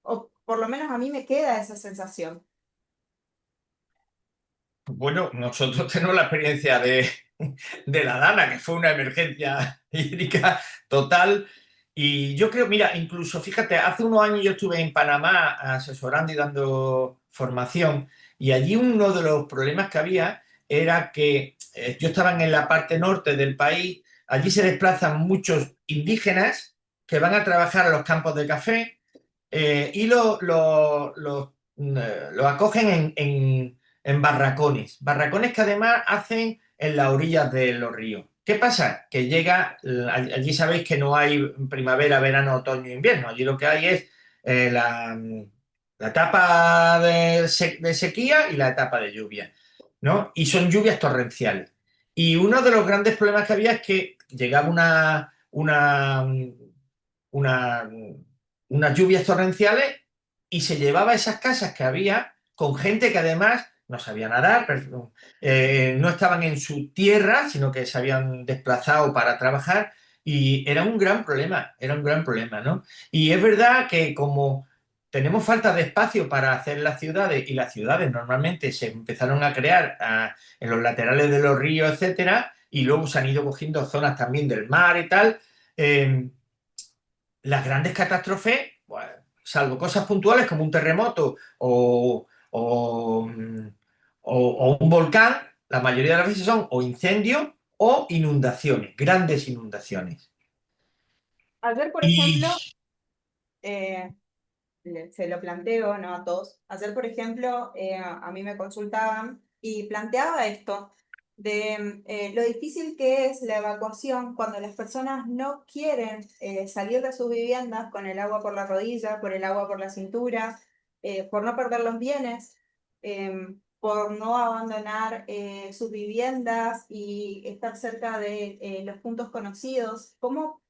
o por lo menos a mí me queda esa sensación. Bueno, nosotros tenemos la experiencia de la Dana, que fue una emergencia hídrica total. Y yo creo, mira, incluso fíjate, hace unos años yo estuve en Panamá asesorando y dando formación, y allí uno de los problemas que había era que yo estaba en la parte norte del país, allí se desplazan muchos indígenas que van a trabajar a los campos de café y lo acogen en barracones. Barracones que además hacen en las orillas de los ríos. ¿Qué pasa? Que allí sabéis que no hay primavera, verano, otoño, invierno. Allí lo que hay es la etapa de sequía y la etapa de lluvia, ¿no? Y son lluvias torrenciales. Y uno de los grandes problemas que había es que llegaba una, unas lluvias torrenciales y se llevaba esas casas que había con gente que además no sabía nadar, no estaban en su tierra, sino que se habían desplazado para trabajar y era un gran problema, ¿no? Y es verdad que como tenemos falta de espacio para hacer las ciudades y las ciudades normalmente se empezaron a crear en los laterales de los ríos, etcétera, y luego se han ido cogiendo zonas también del mar y tal. eh, las grandes catástrofes, bueno, salvo cosas puntuales como un terremoto o un volcán, la mayoría de las veces son o incendios o inundaciones, grandes inundaciones. Ayer, por Y ejemplo, eh, se lo planteo, ¿no? A todos. Ayer, por ejemplo, a mí me consultaban y planteaba esto de lo difícil que es la evacuación cuando las personas no quieren salir de sus viviendas con el agua por la rodilla, por el agua por la cintura, por no perder los bienes, por no abandonar sus viviendas y estar cerca de los puntos conocidos. ¿Cómo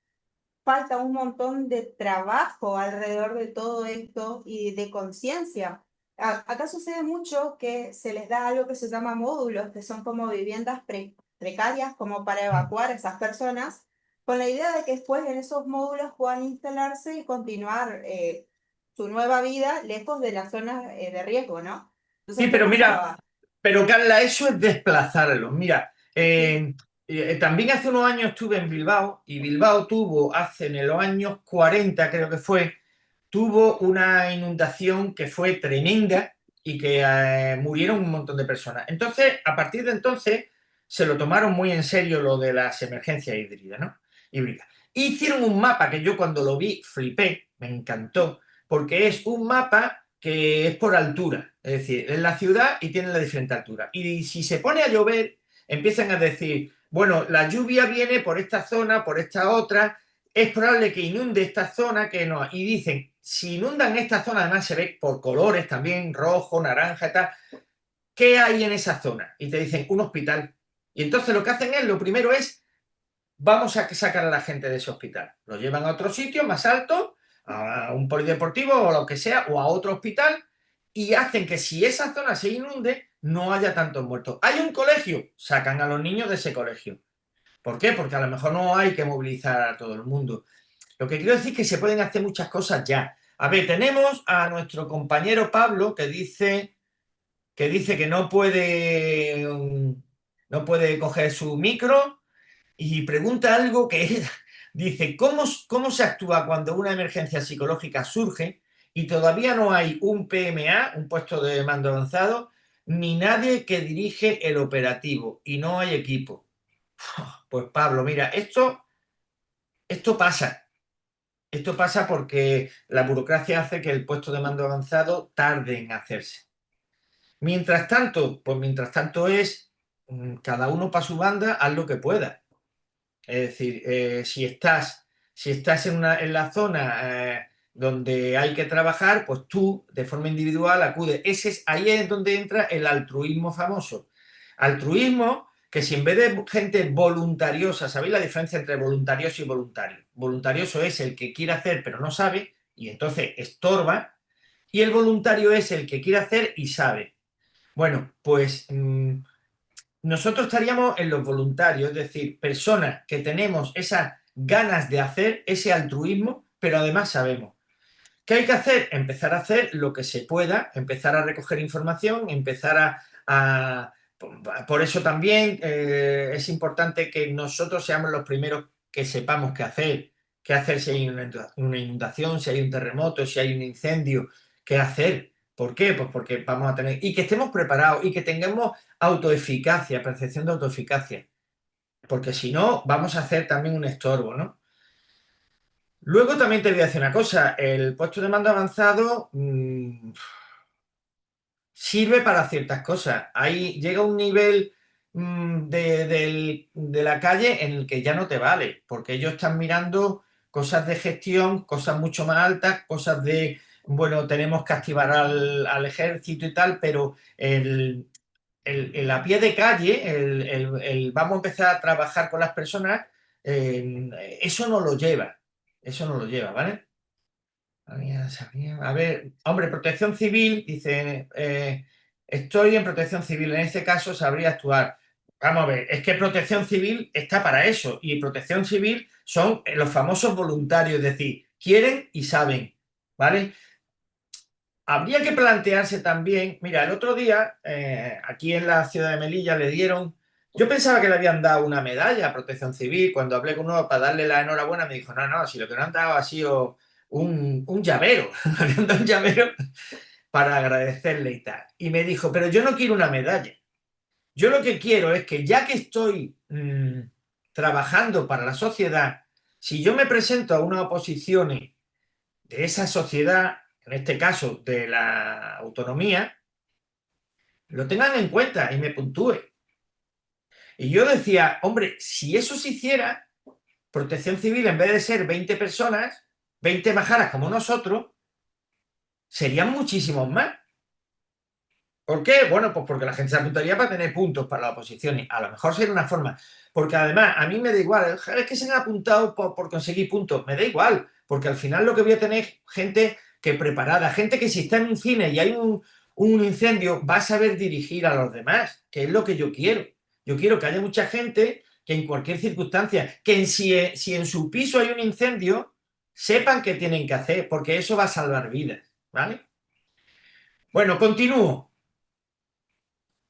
falta un montón de trabajo alrededor de todo esto y de conciencia? Acá sucede mucho que se les da algo que se llama módulos, que son como viviendas precarias, como para evacuar a esas personas, con la idea de que después en esos módulos puedan instalarse y continuar su nueva vida lejos de las zonas de riesgo, ¿no? Sí, Entonces, ¿qué pero mira, pasaba? pero Carla, eso es desplazarlo. Mira, Sí. también hace unos años estuve en Bilbao y Bilbao tuvo, hace en los años 40 creo que fue, tuvo una inundación que fue tremenda y que murieron un montón de personas. Entonces, a partir de entonces, se lo tomaron muy en serio lo de las emergencias hídricas, ¿no? Hídricas. Hicieron un mapa que yo cuando lo vi flipé, me encantó, porque es un mapa que es por altura, es decir, en la ciudad y tiene la diferente altura. Y si se pone a llover, empiezan a decir, bueno, la lluvia viene por esta zona, por esta otra, es probable que inunde esta zona, que no. Y dicen, si inundan esta zona, además se ve por colores también, rojo, naranja y tal, ¿qué hay en esa zona? Y te dicen, un hospital. Y entonces lo que hacen es, lo primero es, vamos a sacar a la gente de ese hospital. Lo llevan a otro sitio más alto, a un polideportivo o lo que sea, o a otro hospital, y hacen que si esa zona se inunde, no haya tantos muertos. ¿Hay un colegio? Sacan a los niños de ese colegio. ¿Por qué? Porque a lo mejor no hay que movilizar a todo el mundo. Lo que quiero decir es que se pueden hacer muchas cosas ya. A ver, tenemos a nuestro compañero Pablo que no puede coger su micro y pregunta algo que es, dice, ¿cómo se actúa cuando una emergencia psicológica surge y todavía no hay un PMA, un puesto de mando avanzado, ni nadie que dirige el operativo y no hay equipo? Pues Pablo, mira, esto pasa. Esto pasa porque la burocracia hace que el puesto de mando avanzado tarde en hacerse. Mientras tanto es cada uno para su banda, haz lo que pueda. Es decir, si estás en la zona donde hay que trabajar, pues tú de forma individual acude. Ahí es donde entra el altruismo famoso. Altruismo que si en vez de gente voluntariosa, ¿sabéis la diferencia entre voluntarioso y voluntario? Voluntarioso es el que quiere hacer pero no sabe y entonces estorba, y el voluntario es el que quiere hacer y sabe. Bueno, pues nosotros estaríamos en los voluntarios, es decir, personas que tenemos esas ganas de hacer, ese altruismo, pero además sabemos. ¿Qué hay que hacer? Empezar a hacer lo que se pueda, empezar a recoger información, empezar por eso también es importante que nosotros seamos los primeros que sepamos qué hacer si hay una inundación, si hay un terremoto, si hay un incendio, qué hacer. ¿Por qué? Pues porque vamos a tener, y que estemos preparados y que tengamos autoeficacia, percepción de autoeficacia, porque si no, vamos a hacer también un estorbo, ¿no? Luego también te voy a decir una cosa, el puesto de mando avanzado sirve para ciertas cosas. Ahí llega un nivel de la calle en el que ya no te vale, porque ellos están mirando cosas de gestión, cosas mucho más altas, cosas de, bueno, tenemos que activar al ejército y tal, pero el a pie de calle, vamos a empezar a trabajar con las personas, eso no lo lleva, ¿vale? A ver, hombre, protección civil, dice, estoy en protección civil, en este caso sabría actuar. Vamos a ver, es que protección civil está para eso, y protección civil son los famosos voluntarios, es decir, quieren y saben, ¿vale? Habría que plantearse también, mira, el otro día, aquí en la ciudad de Melilla le dieron, yo pensaba que le habían dado una medalla a Protección Civil, cuando hablé con uno para darle la enhorabuena, me dijo, no, no, si lo que nos han dado ha sido un llavero, me habían dado un llavero para agradecerle y tal. Y me dijo, pero yo no quiero una medalla, yo lo que quiero es que ya que estoy trabajando para la sociedad, si yo me presento a unas oposiciones de esa sociedad, en este caso de la autonomía, lo tengan en cuenta y me puntúe. Y yo decía, hombre, si eso se hiciera, Protección Civil, en vez de ser 20 personas, 20 majaras como nosotros, serían muchísimos más. ¿Por qué? Bueno, pues porque la gente se apuntaría para tener puntos para la oposición y a lo mejor sería una forma. Porque además, a mí me da igual, es que se han apuntado por conseguir puntos, me da igual, porque al final lo que voy a tener es gente que preparada, gente que si está en un cine y hay un incendio, va a saber dirigir a los demás, que es lo que yo quiero. Yo quiero que haya mucha gente que en cualquier circunstancia, si en su piso hay un incendio, sepan qué tienen que hacer, porque eso va a salvar vidas, ¿vale? Bueno, continúo.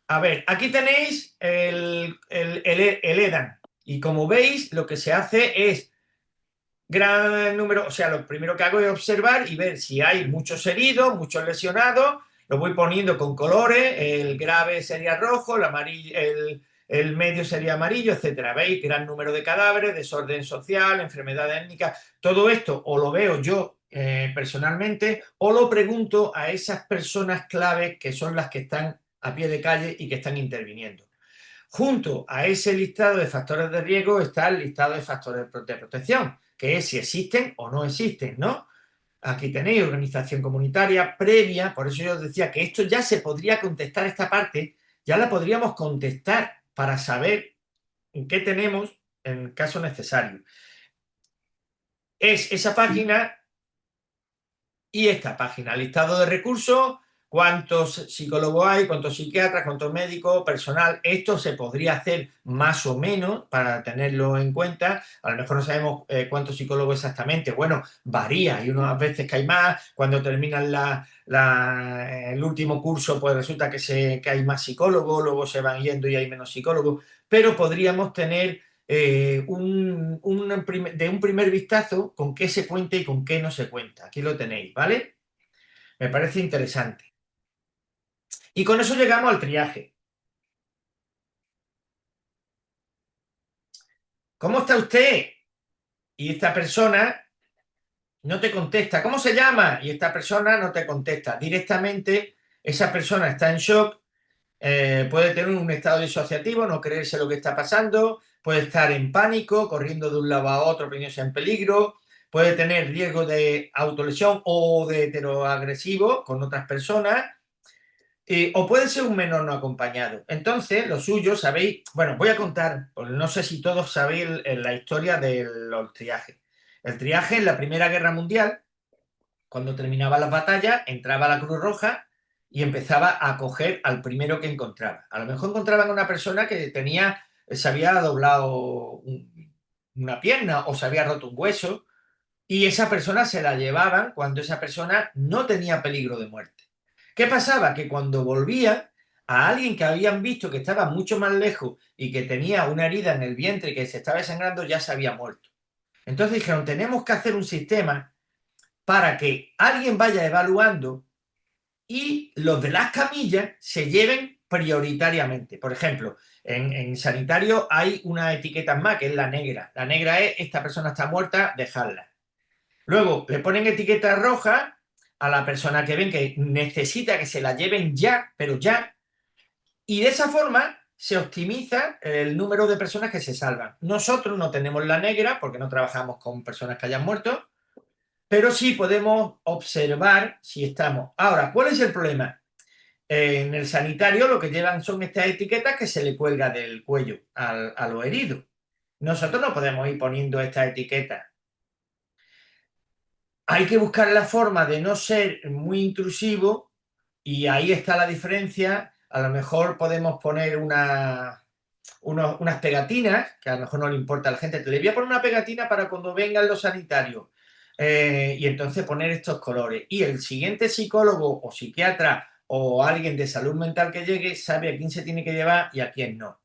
A ver, aquí tenéis el EDAN. Y como veis, lo que se hace es gran número, o sea, lo primero que hago es observar y ver si hay muchos heridos, muchos lesionados. Lo voy poniendo con colores. El grave sería rojo, el medio sería amarillo, etcétera. ¿Veis? Gran número de cadáveres, desorden social, enfermedad étnica. Todo esto o lo veo yo personalmente o lo pregunto a esas personas claves que son las que están a pie de calle y que están interviniendo. Junto a ese listado de factores de riesgo está el listado de factores de protección, que es si existen o no existen, ¿no? Aquí tenéis organización comunitaria previa, por eso yo os decía que esto ya se podría contestar, esta parte ya la podríamos contestar para saber en qué tenemos en caso necesario. Es esa página y esta página, listado de recursos, cuántos psicólogos hay, cuántos psiquiatras, cuántos médicos, personal. Esto se podría hacer más o menos para tenerlo en cuenta. A lo mejor no sabemos cuántos psicólogos exactamente. Bueno, varía. Hay unas veces que hay más. Cuando terminan el último curso, pues resulta que hay más psicólogos, luego se van yendo y hay menos psicólogos. Pero podríamos tener de un primer vistazo con qué se cuenta y con qué no se cuenta. Aquí lo tenéis, ¿vale? Me parece interesante. Y con eso llegamos al triaje. ¿Cómo está usted? Y esta persona no te contesta. ¿Cómo se llama? Y esta persona no te contesta. Directamente, esa persona está en shock, puede tener un estado disociativo, no creerse lo que está pasando, puede estar en pánico, corriendo de un lado a otro, poniéndose en peligro, puede tener riesgo de autolesión o de heteroagresivo con otras personas, o puede ser un menor no acompañado. Entonces, lo suyo, sabéis, bueno, voy a contar, pues no sé si todos sabéis la historia de los triajes. El triaje en la Primera Guerra Mundial, cuando terminaba las batallas, entraba la Cruz Roja y empezaba a coger al primero que encontraba. A lo mejor encontraban a una persona que se había doblado una pierna o se había roto un hueso y esa persona se la llevaban cuando esa persona no tenía peligro de muerte. ¿Qué pasaba? Que cuando volvía a alguien que habían visto que estaba mucho más lejos y que tenía una herida en el vientre y que se estaba desangrando, ya se había muerto. Entonces dijeron, tenemos que hacer un sistema para que alguien vaya evaluando y los de las camillas se lleven prioritariamente. Por ejemplo, en sanitario hay una etiqueta más, que es la negra. La negra es, esta persona está muerta, dejadla. Luego le ponen etiqueta roja a la persona que ven que necesita que se la lleven ya, pero ya. Y de esa forma se optimiza el número de personas que se salvan. Nosotros no tenemos la negra porque no trabajamos con personas que hayan muerto, pero sí podemos observar si estamos. Ahora, ¿cuál es el problema? En el sanitario lo que llevan son estas etiquetas que se le cuelga del cuello a los heridos. Nosotros no podemos ir poniendo estas etiquetas. Hay que buscar la forma de no ser muy intrusivo y ahí está la diferencia. A lo mejor podemos poner unas pegatinas, que a lo mejor no le importa a la gente. Te le voy a poner una pegatina para cuando vengan los sanitarios. Y entonces poner estos colores. Y el siguiente psicólogo o psiquiatra o alguien de salud mental que llegue sabe a quién se tiene que llevar y a quién no.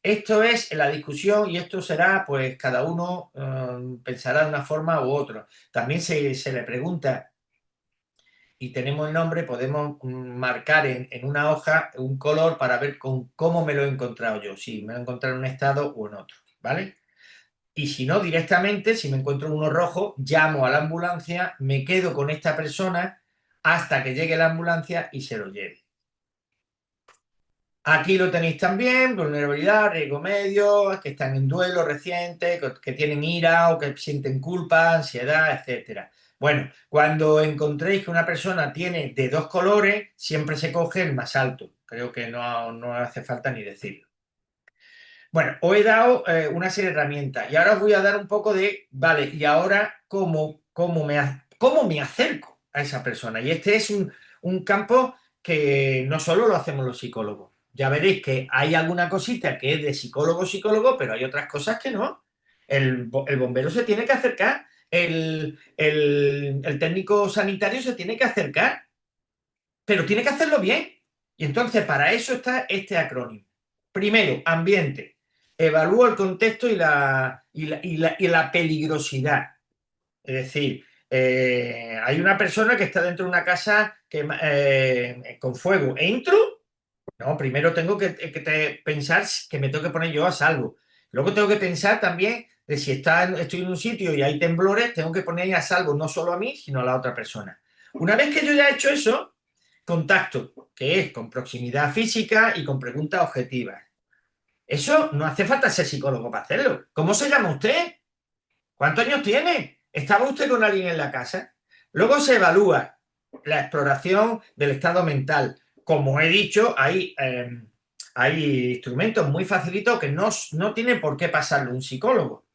Esto es la discusión y esto será, pues cada uno pensará de una forma u otra. También se le pregunta y tenemos el nombre, podemos marcar en una hoja un color para ver cómo me lo he encontrado yo, si me lo he encontrado en un estado o en otro, ¿vale? Y si no, directamente, si me encuentro uno rojo, llamo a la ambulancia, me quedo con esta persona hasta que llegue la ambulancia y se lo lleve. Aquí lo tenéis también, vulnerabilidad, riesgo medio, que están en duelo reciente, que tienen ira o que sienten culpa, ansiedad, etcétera. Bueno, cuando encontréis que una persona tiene de dos colores, siempre se coge el más alto. Creo que no hace falta ni decirlo. Bueno, os he dado una serie de herramientas y ahora os voy a dar un poco de, vale, y ahora cómo me acerco a esa persona. Y este es un campo que no solo lo hacemos los psicólogos. Ya veréis que hay alguna cosita que es de psicólogo, pero hay otras cosas que no. El bombero se tiene que acercar, el técnico sanitario se tiene que acercar, pero tiene que hacerlo bien. Y entonces para eso está este acrónimo. Primero, ambiente. Evalúo el contexto y la peligrosidad. Es decir, hay una persona que está dentro de una casa con fuego. ¿Entro? No, primero tengo que pensar que me tengo que poner yo a salvo. Luego tengo que pensar también de si estoy en un sitio y hay temblores, tengo que poner a salvo no solo a mí, sino a la otra persona. Una vez que yo ya he hecho eso, contacto, que es con proximidad física y con preguntas objetivas. Eso no hace falta ser psicólogo para hacerlo. ¿Cómo se llama usted? ¿Cuántos años tiene? ¿Estaba usted con alguien en la casa? Luego se evalúa la exploración del estado mental. Como he dicho, hay instrumentos muy facilitos que no tiene por qué pasarlo un psicólogo.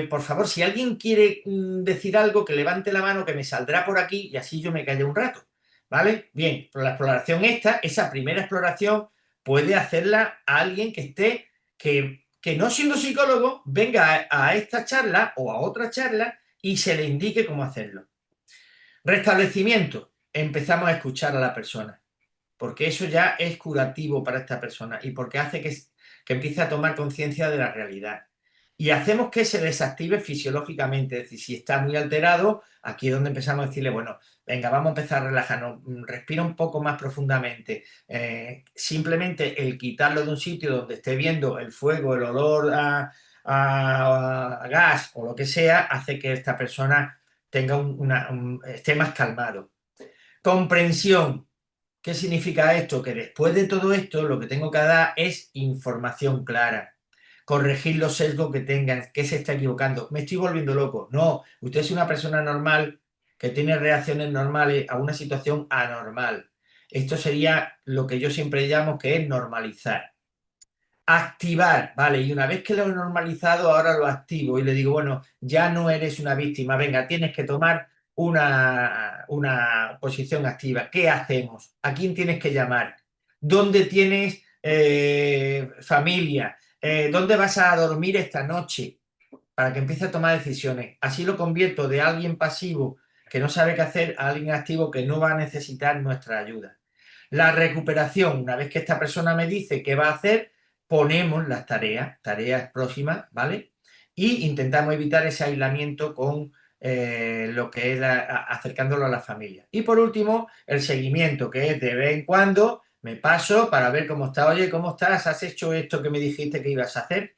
Por favor, si alguien quiere decir algo, que levante la mano, que me saldrá por aquí y así yo me callo un rato. ¿Vale? Bien, pues la exploración esa primera exploración, puede hacerla a alguien que esté, que no siendo psicólogo, venga a esta charla o a otra charla y se le indique cómo hacerlo. Restablecimiento. Empezamos a escuchar a la persona, porque eso ya es curativo para esta persona y porque hace que empiece a tomar conciencia de la realidad. Y hacemos que se desactive fisiológicamente, es decir, si está muy alterado, aquí es donde empezamos a decirle, bueno, venga, vamos a empezar a relajarnos, respira un poco más profundamente. Simplemente el quitarlo de un sitio donde esté viendo el fuego, el olor a gas o lo que sea, hace que esta persona esté más calmado. Comprensión. ¿Qué significa esto? Que después de todo esto, lo que tengo que dar es información clara. Corregir los sesgos que tengan, que se está equivocando. Me estoy volviendo loco. No, usted es una persona normal que tiene reacciones normales a una situación anormal. Esto sería lo que yo siempre llamo que es normalizar. Activar, vale, y una vez que lo he normalizado, ahora lo activo y le digo, bueno, ya no eres una víctima, venga, tienes que tomar una posición activa. ¿Qué hacemos? ¿A quién tienes que llamar? ¿Dónde tienes familia? ¿Dónde vas a dormir esta noche? Para que empiece a tomar decisiones. Así lo convierto de alguien pasivo que no sabe qué hacer a alguien activo que no va a necesitar nuestra ayuda. La recuperación, una vez que esta persona me dice qué va a hacer, ponemos las tareas próximas, ¿vale? Y intentamos evitar ese aislamiento con lo que es acercándolo a la familia. Y por último, el seguimiento, que es de vez en cuando me paso para ver cómo está. Oye, ¿cómo estás? ¿Has hecho esto que me dijiste que ibas a hacer?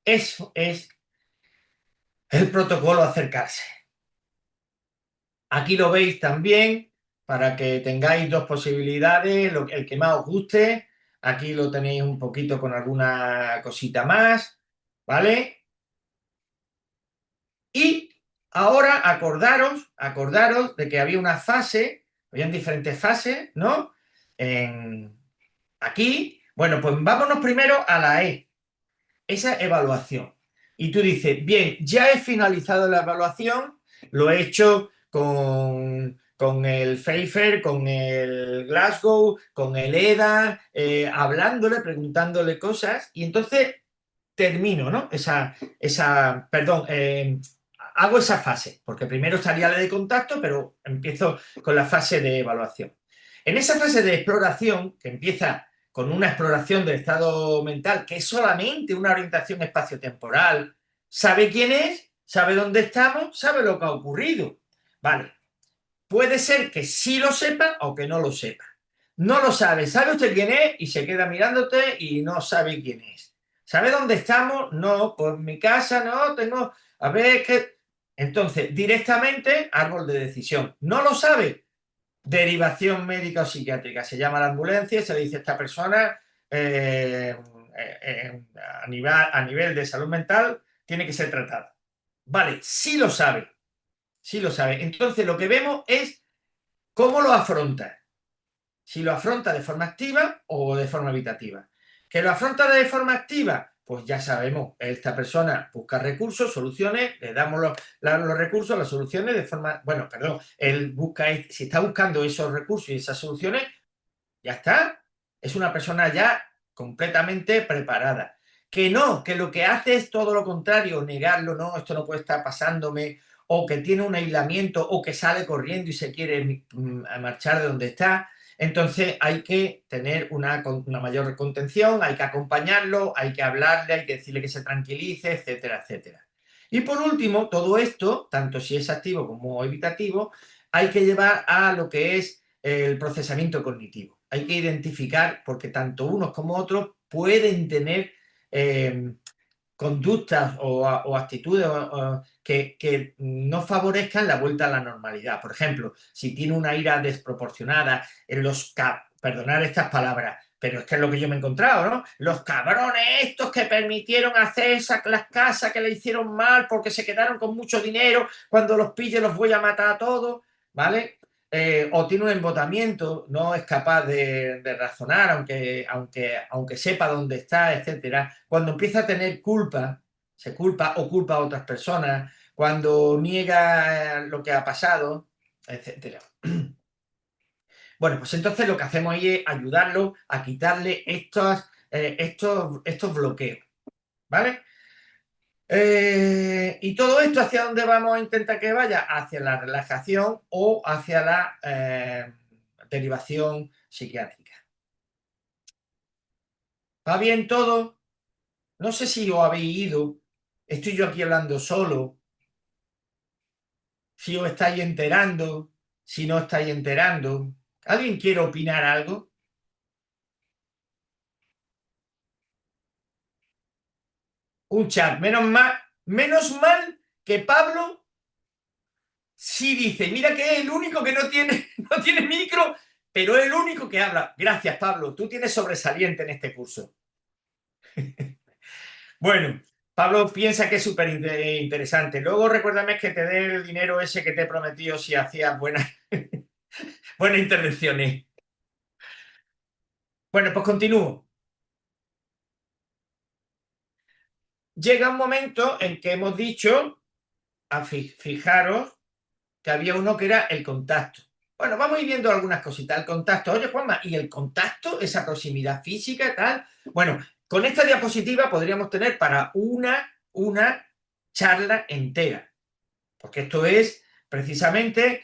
Eso es el protocolo acercarse. Aquí lo veis también para que tengáis dos posibilidades, el que más os guste. Aquí lo tenéis un poquito con alguna cosita más, ¿vale? Y ahora acordaros de que había una fase, habían diferentes fases, ¿no? Aquí, bueno, pues vámonos primero a la E, esa evaluación. Y tú dices, bien, ya he finalizado la evaluación, lo he hecho con el Pfeiffer, con el Glasgow, con el EDA, hablándole, preguntándole cosas, y entonces termino, ¿no? Perdón, hago esa fase, porque primero estaría la de contacto, pero empiezo con la fase de evaluación. En esa fase de exploración, que empieza con una exploración del estado mental, que es solamente una orientación espaciotemporal, sabe quién es, sabe dónde estamos, sabe lo que ha ocurrido. Vale, puede ser que sí lo sepa o que no lo sepa. No lo sabe, sabe usted quién es y se queda mirándote y no sabe quién es. ¿Sabe dónde estamos? No, pues mi casa no, tengo, a ver qué. Entonces, directamente, árbol de decisión. No lo sabe, derivación médica o psiquiátrica. Se llama a la ambulancia y se le dice a esta persona, a nivel de salud mental tiene que ser tratada. Vale, sí lo sabe, sí lo sabe. Entonces lo que vemos es cómo lo afronta. Si lo afronta de forma activa o de forma evitativa. ¿Que lo afronta de forma activa? Pues ya sabemos, esta persona busca recursos, soluciones, le damos los recursos, las soluciones de forma, bueno, perdón, él busca, si está buscando esos recursos y esas soluciones, ya está. Es una persona ya completamente preparada. Que no, que lo que hace es todo lo contrario, negarlo, no, esto no puede estar pasándome, o que tiene un aislamiento, o que sale corriendo y se quiere marchar de donde está. Entonces hay que tener una mayor contención, hay que acompañarlo, hay que hablarle, hay que decirle que se tranquilice, etcétera, etcétera. Y por último, todo esto, tanto si es activo como evitativo, hay que llevar a lo que es el procesamiento cognitivo. Hay que identificar, porque tanto unos como otros pueden tener conductas o actitudes que no favorezcan la vuelta a la normalidad. Por ejemplo, si tiene una ira desproporcionada, en perdonar estas palabras, pero es que es lo que yo me he encontrado, ¿no? Los cabrones estos que permitieron hacer las casas que le hicieron mal porque se quedaron con mucho dinero, cuando los pille los voy a matar a todos, ¿vale? O tiene un embotamiento, no es capaz de razonar, aunque sepa dónde está, etcétera. Cuando empieza a tener culpa, se culpa o culpa a otras personas, cuando niega lo que ha pasado, etcétera. Bueno, pues entonces lo que hacemos ahí es ayudarlo a quitarle estos bloqueos, ¿vale? ¿Y todo esto hacia dónde vamos a intentar que vaya? Hacia la relajación o hacia la derivación psiquiátrica. ¿Va bien todo? No sé si os habéis ido, estoy yo aquí hablando solo, si os estáis enterando, si no estáis enterando. ¿Alguien quiere opinar algo? Un chat, menos mal que Pablo sí dice, mira que es el único que no tiene, no tiene micro, pero es el único que habla. Gracias, Pablo, tú tienes sobresaliente en este curso. Bueno, Pablo piensa que es súper interesante. Luego recuérdame que te dé el dinero ese que te he prometido si hacías buenas intervenciones. Bueno, pues continúo. Llega un momento en que hemos dicho, fijaros, que había uno que era el contacto. Bueno, vamos a ir viendo algunas cositas. El contacto, oye Juanma, ¿y el contacto, esa proximidad física, tal? Bueno, con esta diapositiva podríamos tener para una charla entera, porque esto es precisamente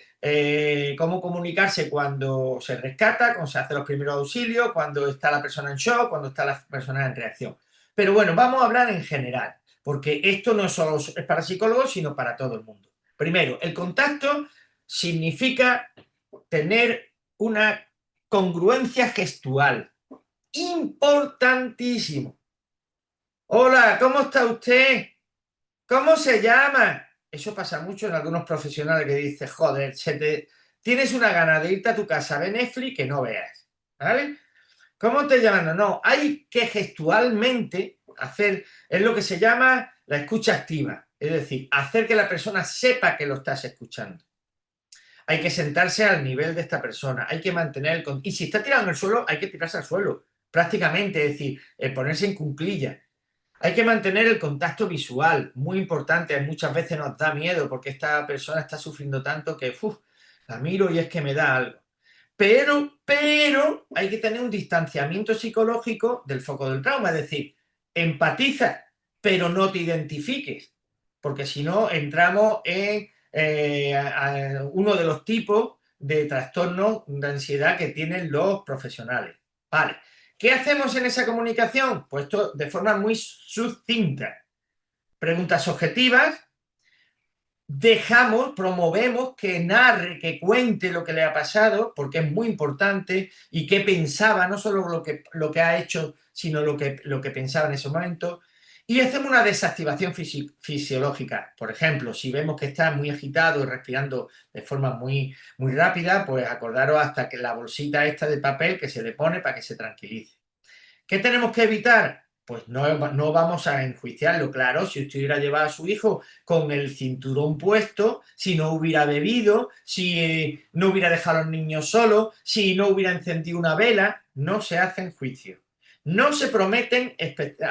cómo comunicarse cuando se rescata, cuando se hace los primeros auxilios, cuando está la persona en shock, cuando está la persona en reacción. Pero bueno, vamos a hablar en general, porque esto no solo es para psicólogos, sino para todo el mundo. Primero, el contacto significa tener una congruencia gestual. Importantísimo. Hola, ¿cómo está usted? ¿Cómo se llama? Eso pasa mucho en algunos profesionales que dicen, joder, tienes una gana de irte a tu casa a ver Netflix que no veas. ¿Vale? ¿Cómo te llaman? No, no, hay que gestualmente hacer, es lo que se llama la escucha activa. Es decir, hacer que la persona sepa que lo estás escuchando. Hay que sentarse al nivel de esta persona, hay que mantener el... Y si está tirado en el suelo, hay que tirarse al suelo, prácticamente, es decir, ponerse en cuclillas. Hay que mantener el contacto visual, muy importante. Muchas veces nos da miedo porque esta persona está sufriendo tanto que la miro y es que me da algo. Pero hay que tener un distanciamiento psicológico del foco del trauma, es decir, empatiza, pero no te identifiques, porque si no entramos en uno de los tipos de trastornos de ansiedad que tienen los profesionales. Vale. ¿Qué hacemos en esa comunicación? Pues esto de forma muy sucinta. Preguntas objetivas, promovemos que narre, que cuente lo que le ha pasado, porque es muy importante, y qué pensaba, no solo lo que ha hecho, sino lo que pensaba en ese momento. Y hacemos una desactivación fisiológica. Por ejemplo, si vemos que está muy agitado y respirando de forma muy, muy rápida, pues acordaros hasta que la bolsita esta de papel que se le pone para que se tranquilice. ¿Qué tenemos que evitar? Pues no vamos a enjuiciarlo, claro, si usted hubiera llevado a su hijo con el cinturón puesto, si no hubiera bebido, si no hubiera dejado a los niños solos, si no hubiera encendido una vela, no se hacen juicios. No se prometen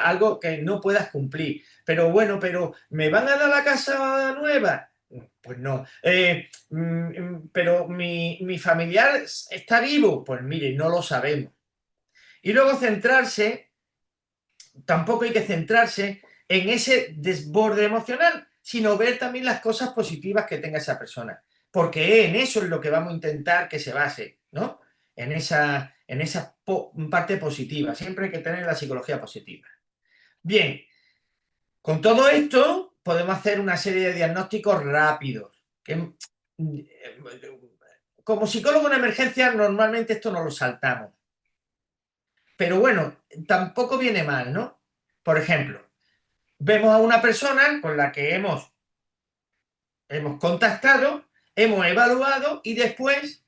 algo que no puedas cumplir. Pero bueno, pero ¿me van a dar la casa nueva? Pues no. Pero mi familiar está vivo. Pues mire, no lo sabemos. Y luego tampoco hay que centrarse en ese desborde emocional, sino ver también las cosas positivas que tenga esa persona. Porque en eso es lo que vamos a intentar que se base, ¿no? En esa parte positiva. Siempre hay que tener la psicología positiva. Bien, con todo esto podemos hacer una serie de diagnósticos rápidos. Como psicólogo en emergencia normalmente esto no lo saltamos. Pero bueno, tampoco viene mal, ¿no? Por ejemplo, vemos a una persona con la que hemos contactado, hemos evaluado y después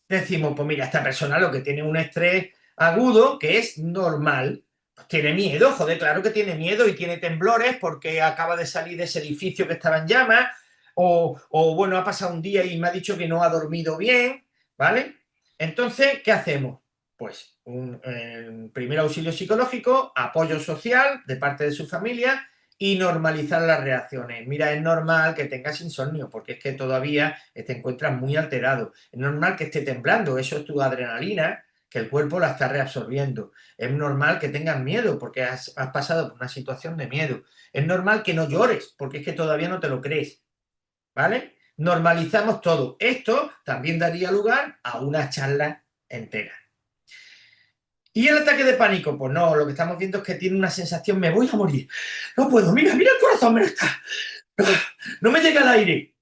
decimos, pues mira, esta persona lo que tiene es un estrés agudo que es normal. Pues tiene miedo, joder, claro que tiene miedo y tiene temblores porque acaba de salir de ese edificio que estaba en llamas bueno, ha pasado un día y me ha dicho que no ha dormido bien, ¿vale? Entonces, ¿qué hacemos? Pues un primer auxilio psicológico, apoyo social de parte de su familia y normalizar las reacciones. Mira, es normal que tengas insomnio porque es que todavía te encuentras muy alterado. Es normal que esté temblando, eso es tu adrenalina, que el cuerpo la está reabsorbiendo. Es normal que tengas miedo porque has pasado por una situación de miedo. Es normal que no llores porque es que todavía no te lo crees, ¿vale? Normalizamos todo. Esto también daría lugar a una charla entera. ¿Y el ataque de pánico? Pues no, lo que estamos viendo es que tiene una sensación, me voy a morir. No puedo, mira, mira el corazón, me está. No me llega el aire.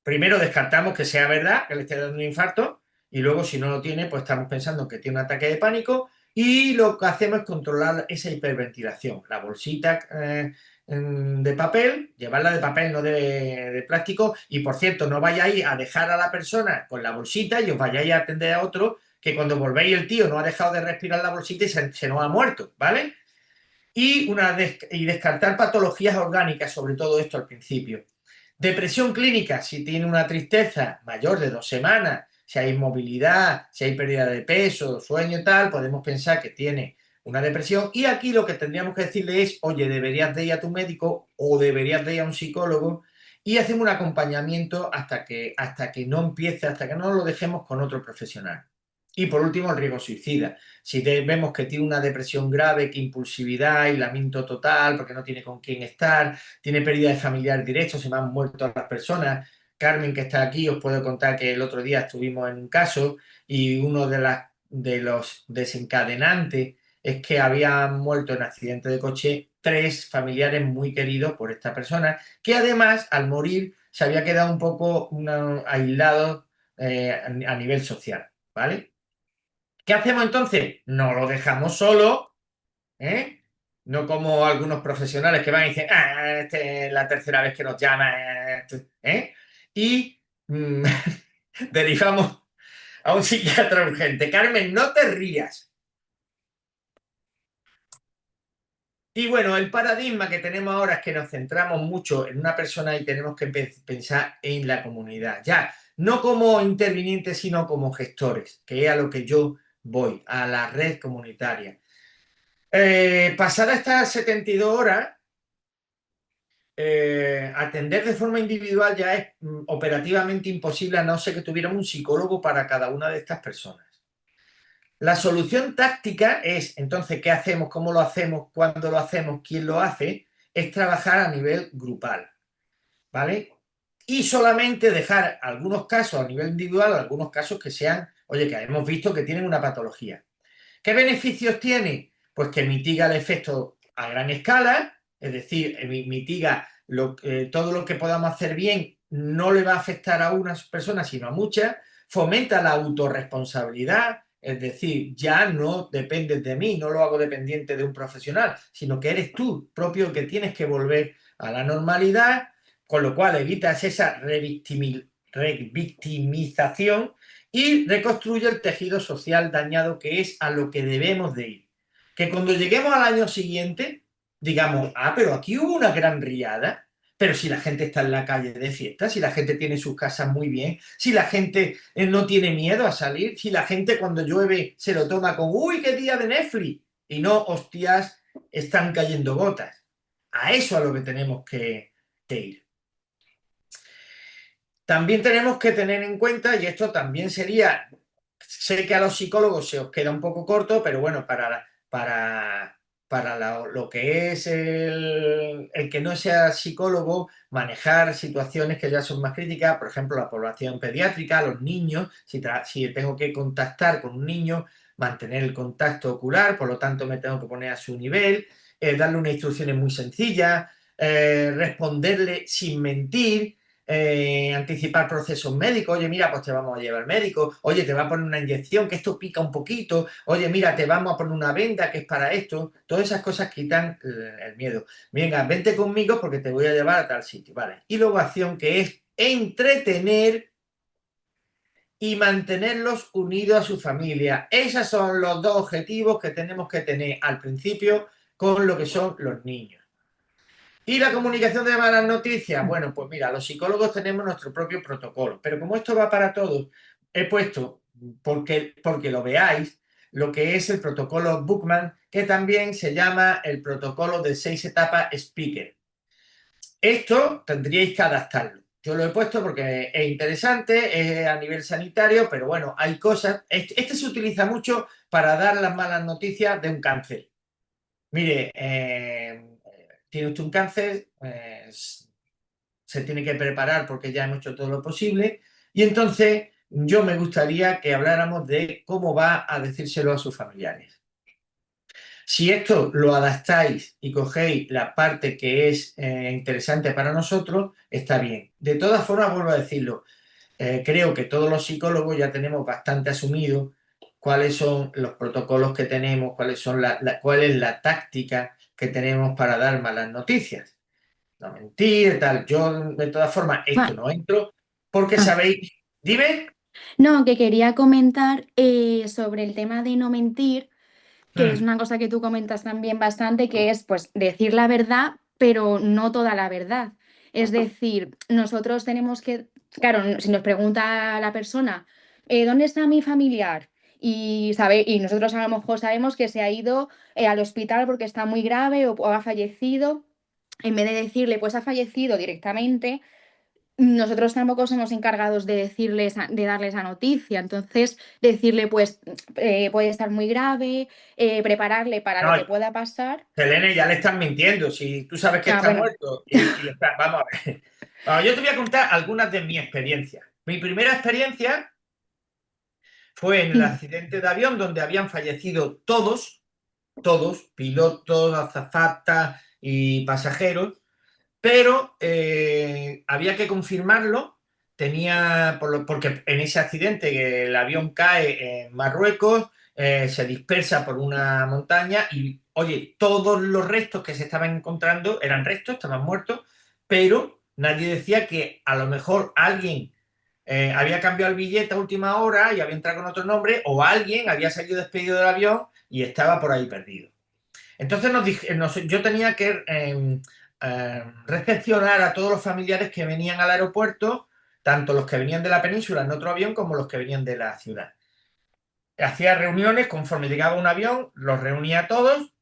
Primero descartamos que sea verdad, que le esté dando un infarto, y luego si no lo tiene, pues estamos pensando que tiene un ataque de pánico y lo que hacemos es controlar esa hiperventilación. La bolsita de papel, llevarla de papel, no de plástico, y por cierto, no vayáis a dejar a la persona con la bolsita y os vayáis a atender a otro que cuando volvéis el tío no ha dejado de respirar la bolsita y se nos ha muerto, ¿vale? Y descartar patologías orgánicas, sobre todo esto al principio. Depresión clínica, si tiene una tristeza mayor de 2 semanas, si hay inmovilidad, si hay pérdida de peso, sueño y tal, podemos pensar que tiene una depresión. Y aquí lo que tendríamos que decirle es, oye, deberías de ir a tu médico o deberías de ir a un psicólogo y hacemos un acompañamiento hasta que no empiece, hasta que no lo dejemos con otro profesional. Y por último, el riesgo suicida. Si vemos que tiene una depresión grave, que impulsividad, aislamiento total, porque no tiene con quién estar, tiene pérdida de familiar directo, se me han muerto las personas. Carmen, que está aquí, os puedo contar que el otro día estuvimos en un caso y uno de los desencadenantes es que habían muerto en accidente de coche 3 familiares muy queridos por esta persona, que además al morir se había quedado un poco aislado a nivel social, ¿vale? ¿Qué hacemos entonces? No lo dejamos solo, ¿eh? No como algunos profesionales que van y dicen, este es la tercera vez que nos llama, ¿eh? Y derivamos a un psiquiatra urgente. Carmen, no te rías. Y bueno, el paradigma que tenemos ahora es que nos centramos mucho en una persona y tenemos que pensar en la comunidad. Ya, no como intervinientes, sino como gestores, que es a lo que yo voy, a la red comunitaria. Pasada estas 72 horas, atender de forma individual ya es operativamente imposible a no ser que tuviéramos un psicólogo para cada una de estas personas. La solución táctica es, entonces, ¿qué hacemos? ¿Cómo lo hacemos? ¿Cuándo lo hacemos? ¿Quién lo hace? Es trabajar a nivel grupal, ¿vale? Y solamente dejar algunos casos a nivel individual, algunos casos que sean, oye, que hemos visto que tienen una patología. ¿Qué beneficios tiene? Pues que mitiga el efecto a gran escala, es decir, mitiga todo lo que podamos hacer bien, no le va a afectar a unas personas, sino a muchas, fomenta la autorresponsabilidad, es decir, ya no dependes de mí, no lo hago dependiente de un profesional, sino que eres tú propio el que tienes que volver a la normalidad, con lo cual evitas esa revictimización y reconstruye el tejido social dañado, que es a lo que debemos de ir. que cuando lleguemos al año siguiente digamos, ah, pero aquí hubo una gran riada, pero si la gente está en la calle de fiesta, si la gente tiene sus casas muy bien, si la gente no tiene miedo a salir, si la gente cuando llueve se lo toma con, uy, qué día de Netflix, y no, hostias, están cayendo gotas. A eso a lo que tenemos que ir. También tenemos que tener en cuenta, y esto también sería, sé que a los psicólogos se os queda un poco corto, pero bueno, para lo que es el que no sea psicólogo, manejar situaciones que ya son más críticas, por ejemplo, la población pediátrica, los niños, si tengo que contactar con un niño, mantener el contacto ocular, por lo tanto me tengo que poner a su nivel, darle unas instrucciones muy sencillas, responderle sin mentir, anticipar procesos médicos, oye, mira, pues te vamos a llevar al médico, oye, te va a poner una inyección, que esto pica un poquito, oye, mira, te vamos a poner una venda que es para esto, todas esas cosas quitan el miedo. Venga, vente conmigo porque te voy a llevar a tal sitio, ¿vale? Y luego acción que es entretener y mantenerlos unidos a su familia. Esos son los dos objetivos que tenemos que tener al principio con lo que son los niños. Y la comunicación de malas noticias, bueno, pues mira, los psicólogos tenemos nuestro propio protocolo, pero como esto va para todos, he puesto, porque lo veáis, lo que es el protocolo Bookman, que también se llama el protocolo de 6 etapas Speaker. Esto tendríais que adaptarlo. Yo lo he puesto porque es interesante, es a nivel sanitario, pero bueno, hay cosas. Este se utiliza mucho para dar las malas noticias de un cáncer. Mire, tiene usted un cáncer, se tiene que preparar porque ya hemos hecho todo lo posible. Y entonces yo me gustaría que habláramos de cómo va a decírselo a sus familiares. Si esto lo adaptáis y cogéis la parte que es interesante para nosotros, está bien. De todas formas, vuelvo a decirlo, creo que todos los psicólogos ya tenemos bastante asumido cuáles son los protocolos que tenemos, cuál es la táctica que tenemos para dar malas noticias. No mentir, tal. Yo, de todas formas, esto Ah, no entro porque ah. sabéis. Dime. No, que quería comentar sobre el tema de no mentir, que es Mm, una cosa que tú comentas también bastante, que es pues decir la verdad, pero no toda la verdad. Es decir, nosotros tenemos que, claro, si nos pregunta la persona, ¿dónde está mi familiar? Y nosotros a lo mejor sabemos que se ha ido al hospital porque está muy grave o ha fallecido. En vez de decirle, pues ha fallecido directamente, nosotros tampoco somos encargados de decirles, de darles la noticia. Entonces, decirle, pues, puede estar muy grave, prepararle para lo no, que pueda pasar. Selene, ya le están mintiendo. Si tú sabes que Ah, está bueno. muerto vamos a ver. Bueno, yo te voy a contar algunas de mis experiencias. Mi primera experiencia fue en el Mm, accidente de avión donde habían fallecido todos, pilotos, azafatas y pasajeros, pero había que confirmarlo. Porque en ese accidente que el avión cae en Marruecos, se dispersa por una montaña y, oye, todos los restos que se estaban encontrando eran restos, estaban muertos, pero nadie decía que a lo mejor alguien había cambiado el billete a última hora y había entrado con otro nombre, o alguien había salido despedido del avión y estaba por ahí perdido. Entonces yo tenía que recepcionar a todos los familiares que venían al aeropuerto, tanto los que venían de la península en otro avión como los que venían de la ciudad. Hacía reuniones, conforme llegaba un avión, los reunía a todos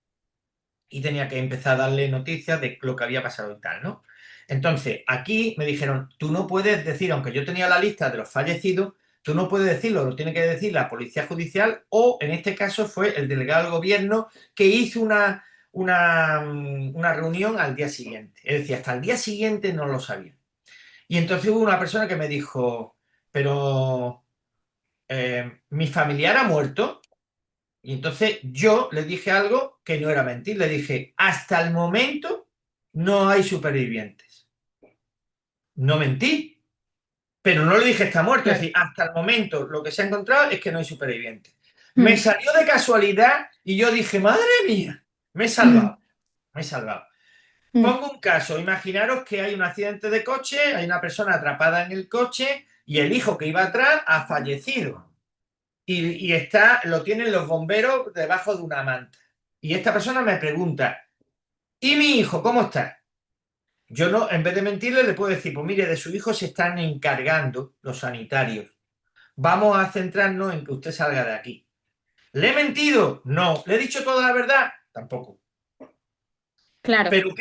y tenía que empezar a darle noticias de lo que había pasado y tal, ¿no? Entonces, aquí me dijeron, tú no puedes decir, aunque yo tenía la lista de los fallecidos, tú no puedes decirlo, lo tiene que decir la policía judicial o, en este caso, fue el delegado del gobierno que hizo una reunión al día siguiente. Es decir, hasta el día siguiente no lo sabía. Y entonces hubo una persona que me dijo, pero mi familiar ha muerto. Y entonces yo le dije algo que no era mentir. Le dije, hasta el momento no hay supervivientes. No mentí, pero no le dije está muerto. Es claro. decir, hasta el momento lo que se ha encontrado es que no hay supervivientes. Me Mm, salió de casualidad y yo dije, madre mía, me he mm, salvado, me he salvado. mm, Pongo un caso, imaginaros que hay un accidente de coche, hay una persona atrapada en el coche y el hijo que iba atrás ha fallecido. Lo tienen los bomberos debajo de una manta. y esta persona me pregunta, ¿y mi hijo cómo está? Yo no, en vez de mentirle, le puedo decir, pues mire, de su hijo se están encargando los sanitarios. Vamos a centrarnos en que usted salga de aquí. ¿Le he mentido? No. ¿Le he dicho toda la verdad? Tampoco. Claro. Pero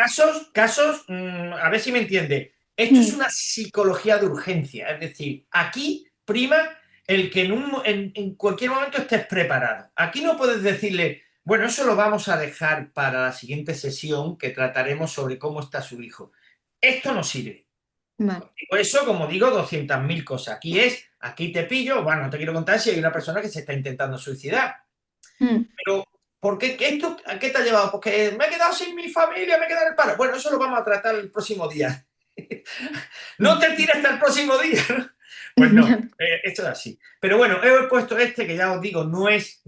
a ver si me entiende. Esto es Mm. una psicología de urgencia. Es decir, aquí prima el que en cualquier momento estés preparado. Aquí no puedes decirle, bueno, eso lo vamos a dejar para la siguiente sesión que trataremos sobre cómo está su hijo. Esto no sirve. Vale. Por eso, como digo, 200.000 cosas. Aquí te pillo, bueno, no te quiero contar si hay una persona que se está intentando suicidar. Mm. Pero, ¿por qué esto a qué te ha llevado? Porque me he quedado sin mi familia, me he quedado en el paro. Bueno, eso lo vamos a tratar el próximo día. No te tires hasta el próximo día. Pues no, esto es así. Pero bueno, he puesto este que ya os digo, no es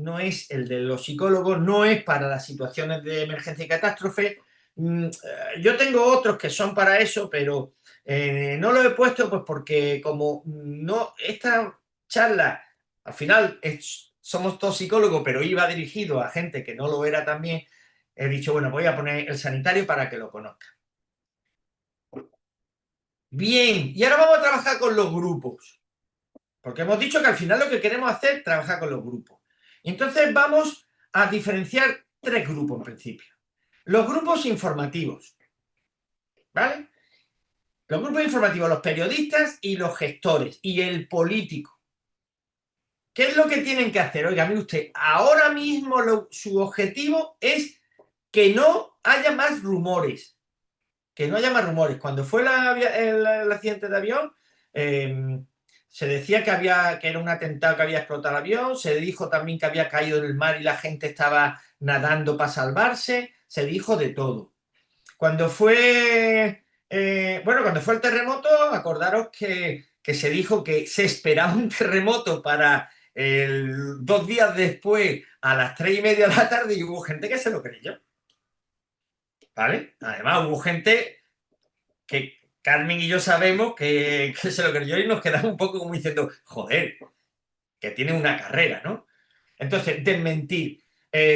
el de los psicólogos, no es para las situaciones de emergencia y catástrofe. Yo tengo otros que son para eso, pero no lo he puesto pues porque como no, esta charla al final somos todos psicólogos, pero iba dirigido a gente que no lo era también, he dicho, bueno, voy a poner el sanitario para que lo conozca. Bien, y ahora vamos a trabajar con los grupos, porque hemos dicho que al final lo que queremos hacer es trabajar con los grupos. Entonces vamos a diferenciar 3 grupos en principio. Los grupos informativos, ¿vale? Los grupos informativos, los periodistas y los gestores, y el político. ¿Qué es lo que tienen que hacer? Oiga, mire usted, ahora mismo su objetivo es que no haya más rumores. Que no haya más rumores. Cuando fue el accidente de avión, se decía que era un atentado, que había explotado el avión, se dijo también que había caído en el mar y la gente estaba nadando para salvarse, se dijo de todo. Cuando fue el terremoto, acordaros que se dijo que se esperaba un terremoto para 2 días después, a las 3:30 de la tarde, y hubo gente que se lo creyó. ¿Vale? Además, hubo gente que Carmen y yo sabemos que se lo creyó y nos quedamos un poco como diciendo, joder, que tiene una carrera, ¿no? Entonces, desmentir.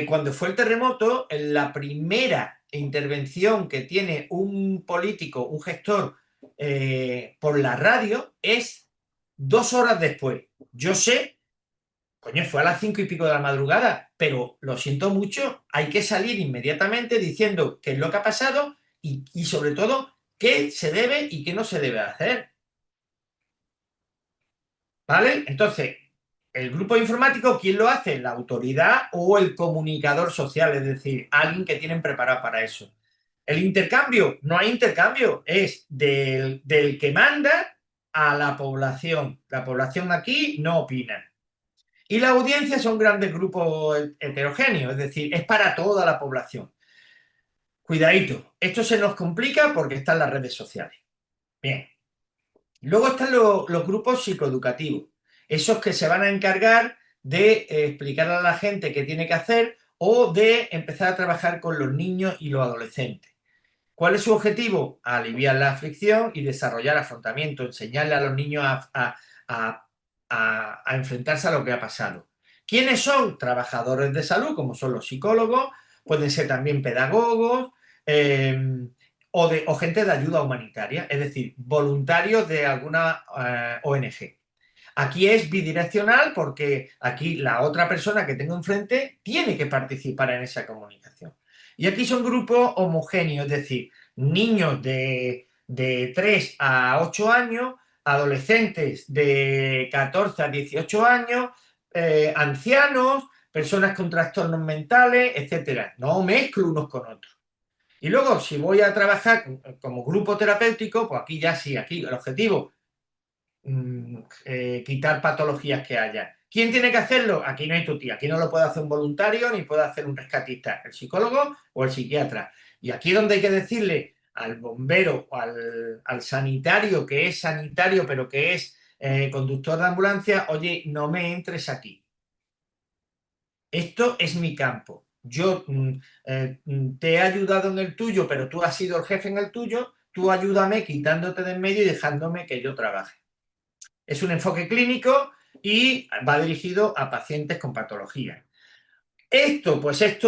Cuando fue el terremoto, la primera intervención que tiene un político, un gestor, por la radio es 2 horas después. Yo sé, coño, fue a las 5:00 de la madrugada, pero lo siento mucho, hay que salir inmediatamente diciendo qué es lo que ha pasado y sobre todo qué se debe y qué no se debe hacer. ¿Vale? Entonces, el grupo informático, ¿quién lo hace? La autoridad o el comunicador social, es decir, alguien que tienen preparado para eso. El intercambio, no hay intercambio, es del que manda a la población. La población aquí no opina. Y la audiencia son grandes grupos heterogéneos, es decir, es para toda la población. Cuidadito, esto se nos complica porque están las redes sociales. Bien. Luego están los grupos psicoeducativos, esos que se van a encargar de explicar a la gente qué tiene que hacer o de empezar a trabajar con los niños y los adolescentes. ¿Cuál es su objetivo? Aliviar la aflicción y desarrollar afrontamiento, enseñarle a los niños a enfrentarse a lo que ha pasado. ¿Quiénes son? Trabajadores de salud, como son los psicólogos, pueden ser también pedagogos, o gente de ayuda humanitaria, es decir, voluntarios de alguna ONG. Aquí es bidireccional porque aquí la otra persona que tengo enfrente tiene que participar en esa comunicación. Y aquí son grupos homogéneos, es decir, niños de 3 a 8 años, adolescentes de 14 a 18 años, ancianos, personas con trastornos mentales, etcétera. No mezclo unos con otros. Y luego, si voy a trabajar como grupo terapéutico, pues aquí ya sí, aquí el objetivo, quitar patologías que haya. ¿Quién tiene que hacerlo? Aquí no hay tutía, aquí no lo puede hacer un voluntario ni puede hacer un rescatista, el psicólogo o el psiquiatra. Y aquí donde hay que decirle al bombero o al sanitario, que es sanitario pero que es conductor de ambulancia, oye, no me entres aquí. Esto es mi campo. Yo te he ayudado en el tuyo, pero tú has sido el jefe en el tuyo, tú ayúdame quitándote de en medio y dejándome que yo trabaje. Es un enfoque clínico y va dirigido a pacientes con patología. Esto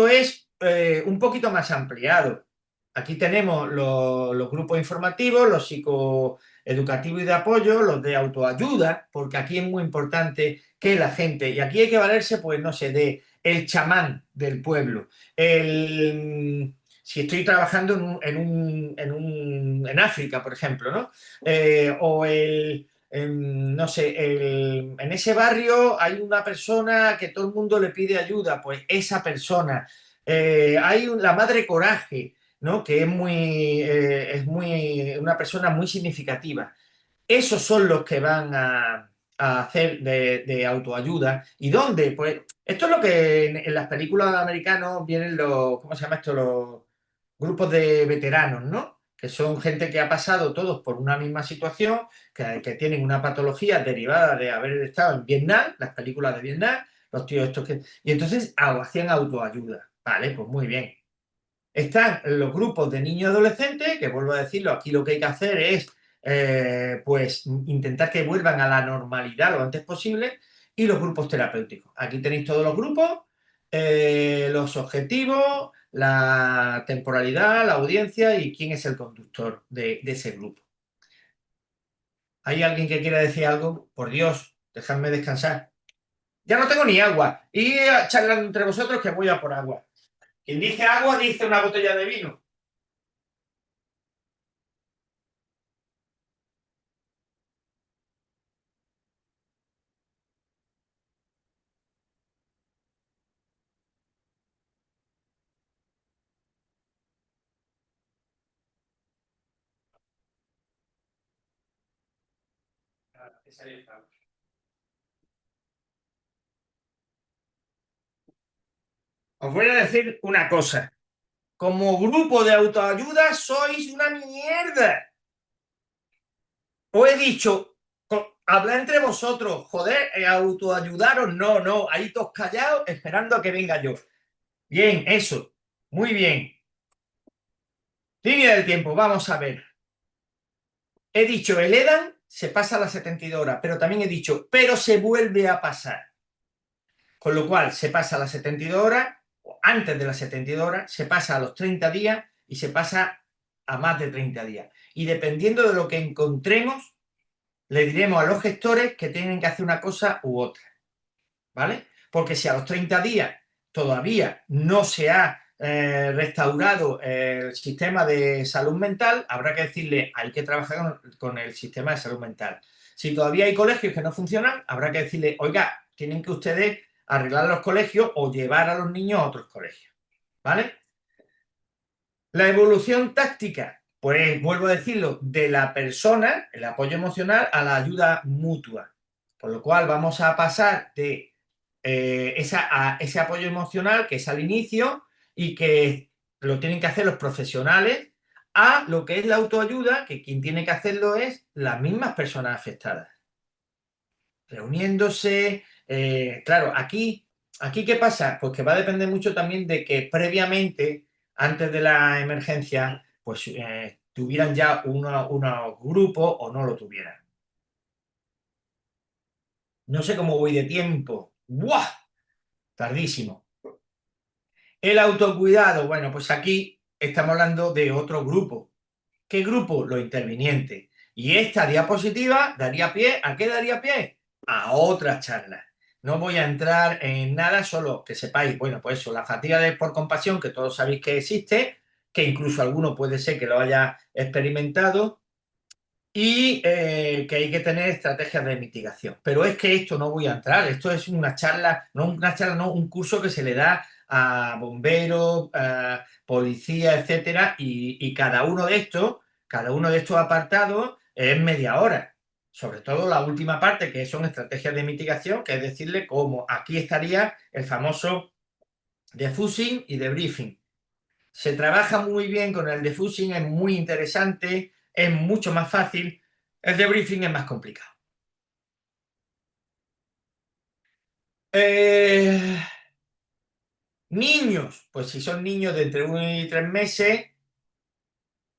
es un poquito más ampliado. Aquí tenemos los grupos informativos, los psicoeducativos y de apoyo, los de autoayuda, porque aquí es muy importante que la gente, y aquí hay que valerse, pues no sé, de el chamán del pueblo, si estoy trabajando en África, por ejemplo, ¿no? O no sé, en ese barrio hay una persona que todo el mundo le pide ayuda, pues esa persona. Hay la madre coraje, ¿no? Que es una persona muy significativa. Esos son los que van a hacer de autoayuda. ¿Y dónde? Pues esto es lo que en las películas americanas vienen ¿cómo se llama esto? Los grupos de veteranos, ¿no? Que son gente que ha pasado todos por una misma situación, que tienen una patología derivada de haber estado en Vietnam, las películas de Vietnam, los tíos estos que... Y entonces hacían autoayuda. Vale, pues muy bien. Están los grupos de niños y adolescentes, que vuelvo a decirlo, aquí lo que hay que hacer es pues intentar que vuelvan a la normalidad lo antes posible, y los grupos terapéuticos. Aquí tenéis todos los grupos, los objetivos, la temporalidad, la audiencia y quién es el conductor de ese grupo. ¿Hay alguien que quiera decir algo? Por Dios, dejadme descansar. Ya no tengo ni agua. Y charlando entre vosotros que voy a por agua. Quien dice agua dice una botella de vino. Os voy a decir una cosa. Como grupo de autoayuda sois una mierda. Os he dicho, hablad entre vosotros, joder, autoayudaros, no, ahí todos callados esperando a que venga yo. Bien, eso, muy bien. Línea del tiempo, vamos a ver. He dicho, el EDAN se pasa a las 72 horas, pero también he dicho, pero se vuelve a pasar. Con lo cual, se pasa a las 72 horas, o antes de las 72 horas, se pasa a los 30 días y se pasa a más de 30 días. Y dependiendo de lo que encontremos, le diremos a los gestores que tienen que hacer una cosa u otra, ¿vale? Porque si a los 30 días todavía no se ha restaurado el sistema de salud mental, habrá que decirle, hay que trabajar con el sistema de salud mental. Si todavía hay colegios que no funcionan, habrá que decirle, oiga, tienen que ustedes arreglar los colegios o llevar a los niños a otros colegios, ¿vale? La evolución táctica, pues vuelvo a decirlo, de la persona, el apoyo emocional, a la ayuda mutua. Por lo cual vamos a pasar de a ese apoyo emocional que es al inicio y que lo tienen que hacer los profesionales, a lo que es la autoayuda, que quien tiene que hacerlo es las mismas personas afectadas. Reuniéndose, claro, aquí ¿qué pasa? Pues que va a depender mucho también de que previamente, antes de la emergencia, pues tuvieran ya unos grupos o no lo tuvieran. No sé cómo voy de tiempo. ¡Buah! Tardísimo. El autocuidado, bueno, pues aquí estamos hablando de otro grupo. ¿Qué grupo? Los intervinientes. Y esta diapositiva daría pie, ¿a qué daría pie? A otra charla. No voy a entrar en nada, solo que sepáis, bueno, pues eso, la fatiga por compasión, que todos sabéis que existe, que incluso alguno puede ser que lo haya experimentado, y que hay que tener estrategias de mitigación. Pero es que esto no voy a entrar, esto es una charla, no, un curso que se le da a bomberos, a policía, etcétera, y cada uno de estos apartados es media hora. Sobre todo la última parte, que son estrategias de mitigación, que es decirle cómo aquí estaría el famoso defusing y debriefing. Se trabaja muy bien con el defussing, es muy interesante, es mucho más fácil. El debriefing es más complicado. Eh, Niños, pues si son niños de entre 1 y 3 meses,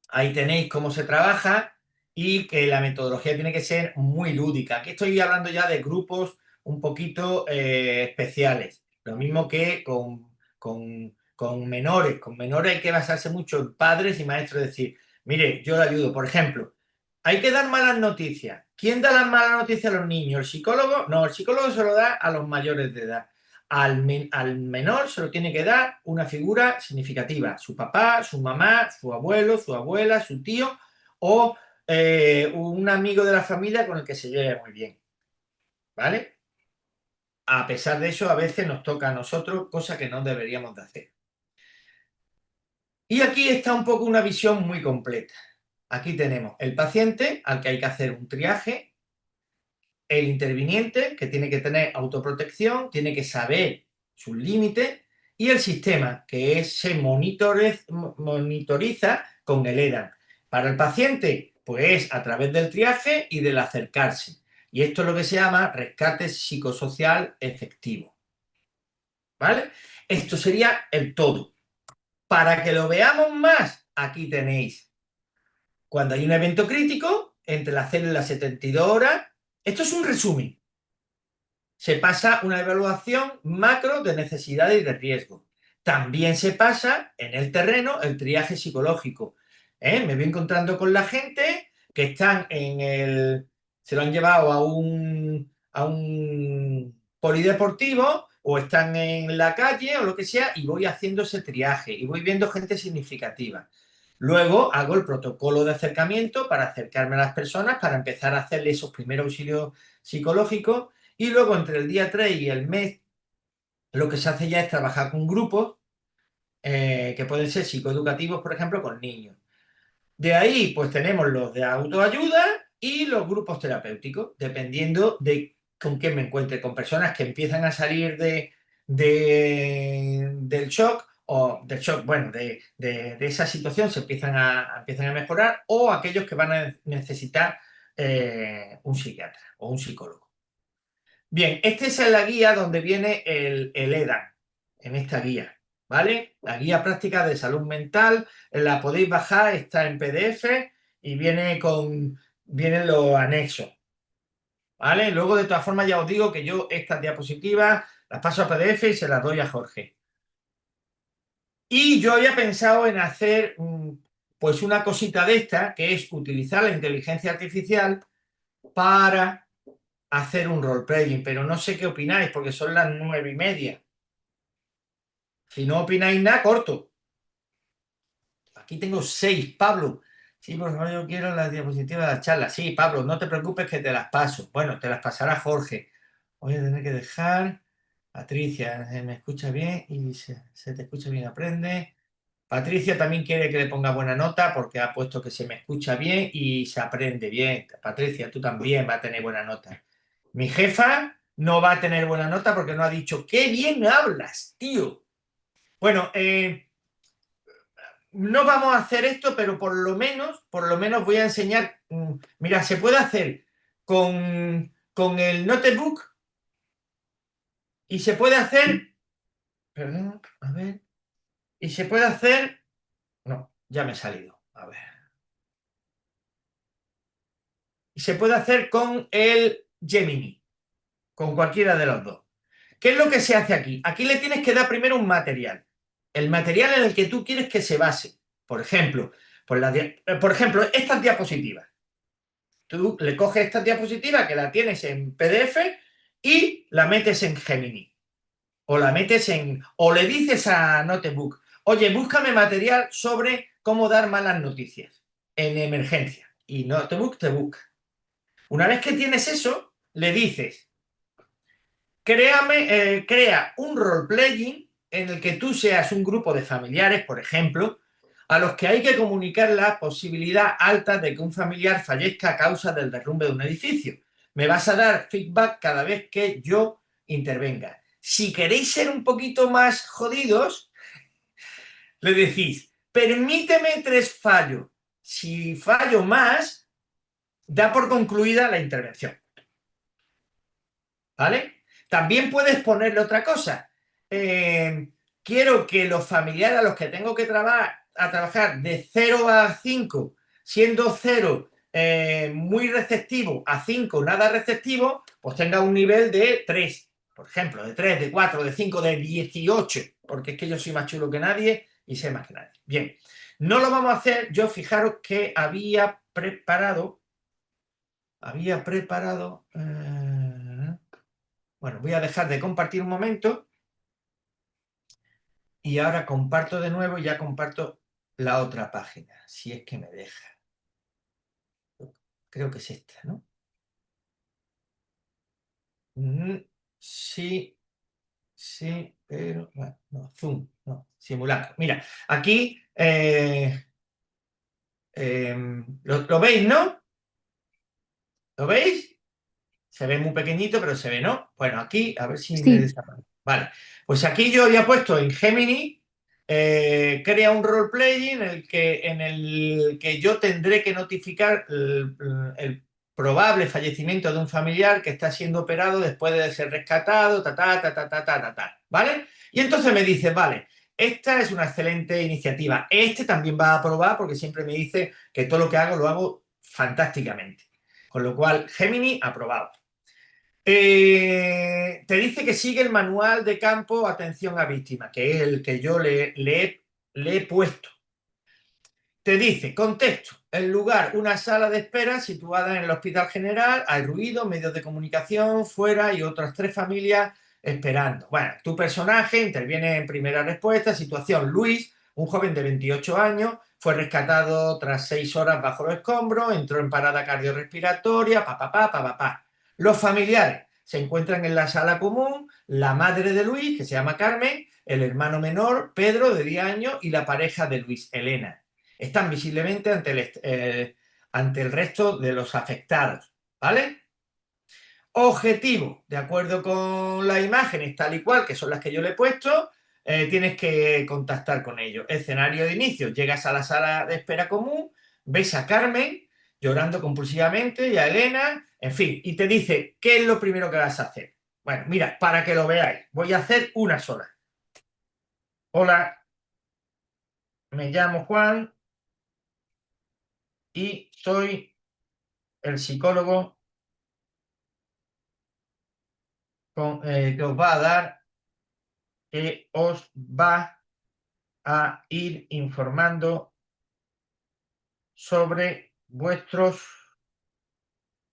ahí tenéis cómo se trabaja y que la metodología tiene que ser muy lúdica. Aquí estoy hablando ya de grupos un poquito especiales. Lo mismo que con con menores hay que basarse mucho en padres y maestros, decir, mire, yo le ayudo, por ejemplo, hay que dar malas noticias. ¿Quién da las malas noticias a los niños? ¿El psicólogo? No, el psicólogo se lo da a los mayores de edad. Al menor se lo tiene que dar una figura significativa, su papá, su mamá, su abuelo, su abuela, su tío o un amigo de la familia con el que se lleve muy bien, ¿vale? A pesar de eso, a veces nos toca a nosotros, cosa que no deberíamos de hacer. Y aquí está un poco una visión muy completa. Aquí tenemos el paciente al que hay que hacer un triaje, el interviniente, que tiene que tener autoprotección, tiene que saber sus límites, y el sistema, que se monitoriza con el EDAN. Para el paciente, pues a través del triaje y del acercarse. Y esto es lo que se llama rescate psicosocial efectivo. ¿Vale? Esto sería el todo. Para que lo veamos más, aquí tenéis. Cuando hay un evento crítico, entre las células 72 horas, esto es un resumen. Se pasa una evaluación macro de necesidades y de riesgo. También se pasa en el terreno el triaje psicológico. Me voy encontrando con la gente que están se lo han llevado a un polideportivo o están en la calle o lo que sea, y voy haciendo ese triaje y voy viendo gente significativa. Luego hago el protocolo de acercamiento para acercarme a las personas, para empezar a hacerle esos primeros auxilios psicológicos. Y luego entre el día 3 y el mes, lo que se hace ya es trabajar con grupos que pueden ser psicoeducativos, por ejemplo, con niños. De ahí, pues tenemos los de autoayuda y los grupos terapéuticos, dependiendo de con quién me encuentre, con personas que empiezan a salir del shock, o del shock, bueno, de esa situación se empiezan a mejorar, o aquellos que van a necesitar un psiquiatra o un psicólogo. Bien, esta es la guía donde viene el EDAN, en esta guía, ¿vale? La guía práctica de salud mental, la podéis bajar, está en PDF y vienen los anexos, ¿vale? Luego, de todas formas, ya os digo que yo estas diapositivas las paso a PDF y se las doy a Jorge. Y yo había pensado en hacer, pues, una cosita de esta, que es utilizar la inteligencia artificial para hacer un role-playing, pero no sé qué opináis, porque son las 9:30. Si no opináis nada, corto. Aquí tengo 6, Pablo. Sí, por favor, yo quiero las diapositivas de la charla. Sí, Pablo, no te preocupes que te las paso. Bueno, te las pasará Jorge. Voy a tener que dejar. Patricia, me escucha bien y se te escucha bien, aprende. Patricia también quiere que le ponga buena nota porque ha puesto que se me escucha bien y se aprende bien. Patricia, tú también vas a tener buena nota. Mi jefa no va a tener buena nota porque no ha dicho, ¡qué bien hablas, tío! Bueno, no vamos a hacer esto, pero por lo menos voy a enseñar. Mira, se puede hacer con el notebook y se puede hacer, perdón, a ver, y se puede hacer, no, ya me he salido, a ver. Y se puede hacer con el Gemini, con cualquiera de los dos. ¿Qué es lo que se hace aquí? Aquí le tienes que dar primero un material, el material en el que tú quieres que se base. Por ejemplo, estas diapositivas. Tú le coges esta diapositiva que la tienes en PDF y la metes en Gemini. O o le dices a Notebook, oye, búscame material sobre cómo dar malas noticias en emergencia. Y Notebook te busca. Una vez que tienes eso, le dices, crea un role-playing en el que tú seas un grupo de familiares, por ejemplo, a los que hay que comunicar la posibilidad alta de que un familiar fallezca a causa del derrumbe de un edificio. Me vas a dar feedback cada vez que yo intervenga. Si queréis ser un poquito más jodidos, le decís, permíteme 3 fallos. Si fallo más, da por concluida la intervención. ¿Vale? También puedes ponerle otra cosa. Quiero que los familiares a los que tengo que trabajar de 0 a 5, siendo 0 muy receptivo, a 5 nada receptivo, pues tenga un nivel de 3, por ejemplo, de 3, de 4, de 5, de 18, porque es que yo soy más chulo que nadie y sé más que nadie. Bien, no lo vamos a hacer. Yo fijaros que había preparado, bueno, voy a dejar de compartir un momento y ahora comparto de nuevo y ya comparto la otra página, si es que me deja. Creo que es esta, ¿no? Sí, sí, pero no, Zoom, no, simulacro. Mira, aquí ¿lo veis, no? ¿Lo veis? Se ve muy pequeñito, pero se ve, ¿no? Bueno, aquí, a ver si me Sí, desaparece. Vale, pues aquí yo había puesto en Gemini, crea un roleplay en el que yo tendré que notificar el probable fallecimiento de un familiar que está siendo operado después de ser rescatado, ¿vale? Y entonces me dice, vale, esta es una excelente iniciativa. Este también va a aprobar porque siempre me dice que todo lo que hago lo hago fantásticamente. Con lo cual, Gemini, aprobado. Te dice que sigue el manual de campo atención a víctimas, que es el que yo le he puesto. Te dice, contexto, el lugar, una sala de espera situada en el Hospital General, hay ruido, medios de comunicación, fuera y otras 3 familias esperando. Bueno, tu personaje interviene en primera respuesta, situación, Luis, un joven de 28 años, fue rescatado tras 6 horas bajo los escombros, entró en parada cardiorrespiratoria, Los familiares se encuentran en la sala común, la madre de Luis, que se llama Carmen, el hermano menor, Pedro, de 10 años, y la pareja de Luis, Elena. Están visiblemente ante el resto de los afectados, ¿vale? Objetivo, de acuerdo con las imágenes tal y cual, que son las que yo le he puesto, tienes que contactar con ellos. Escenario de inicio, llegas a la sala de espera común, ves a Carmen llorando compulsivamente y a Elena, en fin, y te dice, ¿qué es lo primero que vas a hacer? Bueno, mira, para que lo veáis, voy a hacer una sola. Hola, me llamo Juan y soy el psicólogo que os va a dar, que os va a ir informando sobre vuestros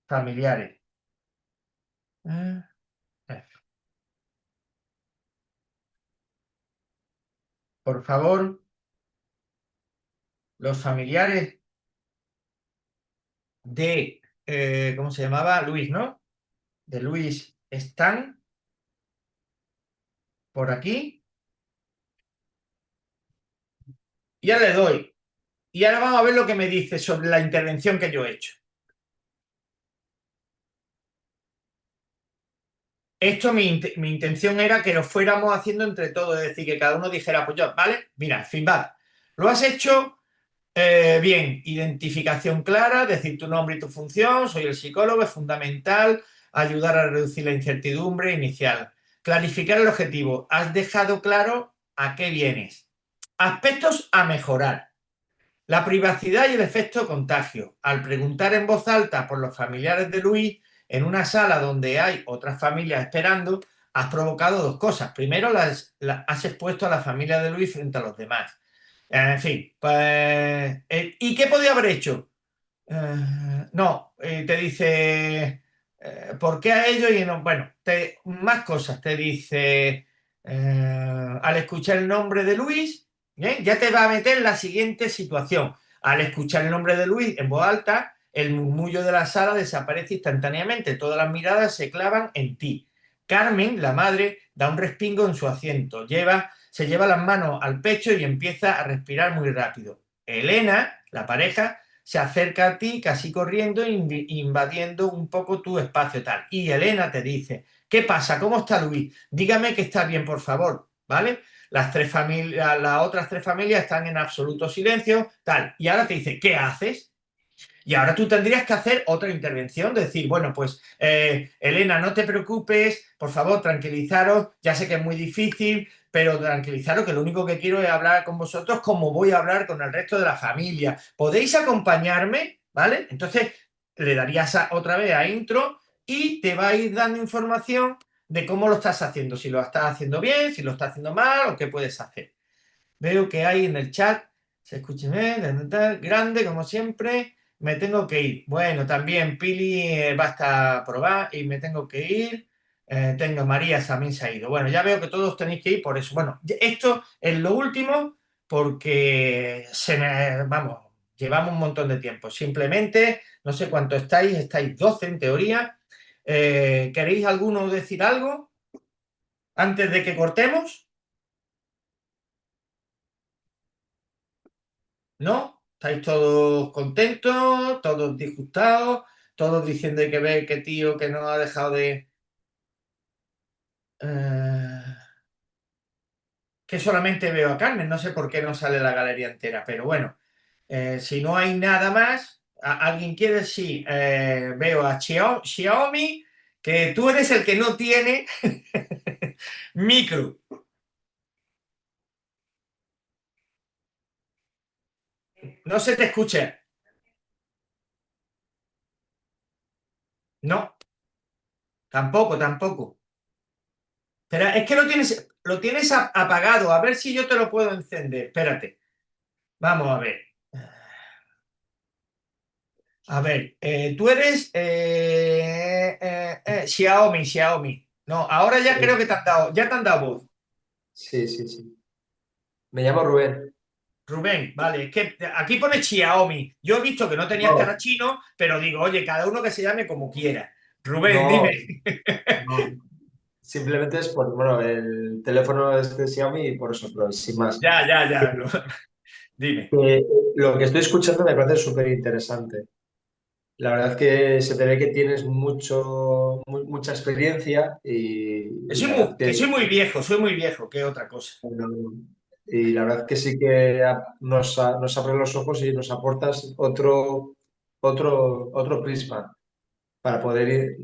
familiares. Por favor, los familiares de, ¿cómo se llamaba? Luis, ¿no? De Luis están por aquí. Ya le doy. Y ahora vamos a ver lo que me dice sobre la intervención que yo he hecho. Esto, mi intención era que lo fuéramos haciendo entre todos, es decir, que cada uno dijera, pues yo, ¿vale? Mira, feedback. Lo has hecho bien, identificación clara, decir tu nombre y tu función, soy el psicólogo, es fundamental ayudar a reducir la incertidumbre inicial. Clarificar el objetivo, has dejado claro a qué vienes. Aspectos a mejorar. La privacidad y el efecto contagio. Al preguntar en voz alta por los familiares de Luis en una sala donde hay otras familias esperando, has provocado 2 cosas. Primero, has expuesto a la familia de Luis frente a los demás. En fin, pues, ¿y qué podía haber hecho? No, te dice, ¿por qué a ellos? Y no, bueno, más cosas. Te dice, al escuchar el nombre de Luis, ¿bien? Ya te va a meter en la siguiente situación. Al escuchar el nombre de Luis en voz alta, el murmullo de la sala desaparece instantáneamente. Todas las miradas se clavan en ti. Carmen, la madre, da un respingo en su asiento. Se lleva las manos al pecho y empieza a respirar muy rápido. Elena, la pareja, se acerca a ti casi corriendo, invadiendo un poco tu espacio tal. Y Elena te dice, ¿qué pasa? ¿Cómo está Luis? Dígame que está bien, por favor, ¿vale? Las otras 3 familias están en absoluto silencio, tal. Y ahora te dice, ¿qué haces? Y ahora tú tendrías que hacer otra intervención, decir, bueno, pues Elena, no te preocupes, por favor, tranquilizaros, ya sé que es muy difícil, pero tranquilizaros que lo único que quiero es hablar con vosotros como voy a hablar con el resto de la familia. ¿Podéis acompañarme? ¿Vale? Entonces le darías otra vez a intro y te va a ir dando información de cómo lo estás haciendo, si lo estás haciendo bien, si lo estás haciendo mal o qué puedes hacer. Veo que hay en el chat, se escucha bien, grande como siempre, me tengo que ir. Bueno, también Pili basta a probar y me tengo que ir. Tengo María también se ha ido. Bueno, ya veo que todos tenéis que ir por eso. Bueno, esto es lo último porque vamos, llevamos un montón de tiempo. Simplemente, no sé cuánto estáis 12 en teoría. ¿Queréis alguno decir algo antes de que cortemos? ¿No? ¿Estáis todos contentos? ¿Todos disgustados? ¿Todos diciendo que ve que tío que no ha dejado de... que solamente veo a Carmen, no sé por qué no sale la galería entera, pero bueno, si no hay nada más, ¿alguien quiere? Sí, veo a Xiaomi, que tú eres el que no tiene micro. No se te escucha. No, tampoco. Pero es que lo tienes apagado. A ver si yo te lo puedo encender. Espérate. Vamos a ver. A ver, tú eres Xiaomi. No, ahora ya creo que ya te han dado voz. Sí, sí, sí. Me llamo Rubén. Rubén, vale, es que aquí pone Xiaomi. Yo he visto que no tenías No, cara chino, pero digo, oye, cada uno que se llame como quiera. Rubén, no, dime. no. Simplemente es por, bueno, el teléfono es de Xiaomi y por eso, pero sin más. Ya. Dime. Eh, lo que estoy escuchando me parece súper interesante. La verdad es que se te ve que tienes mucha experiencia y la verdad Que soy muy viejo, que otra cosa. y la verdad que sí que nos abre los ojos y nos aportas otro prisma para poder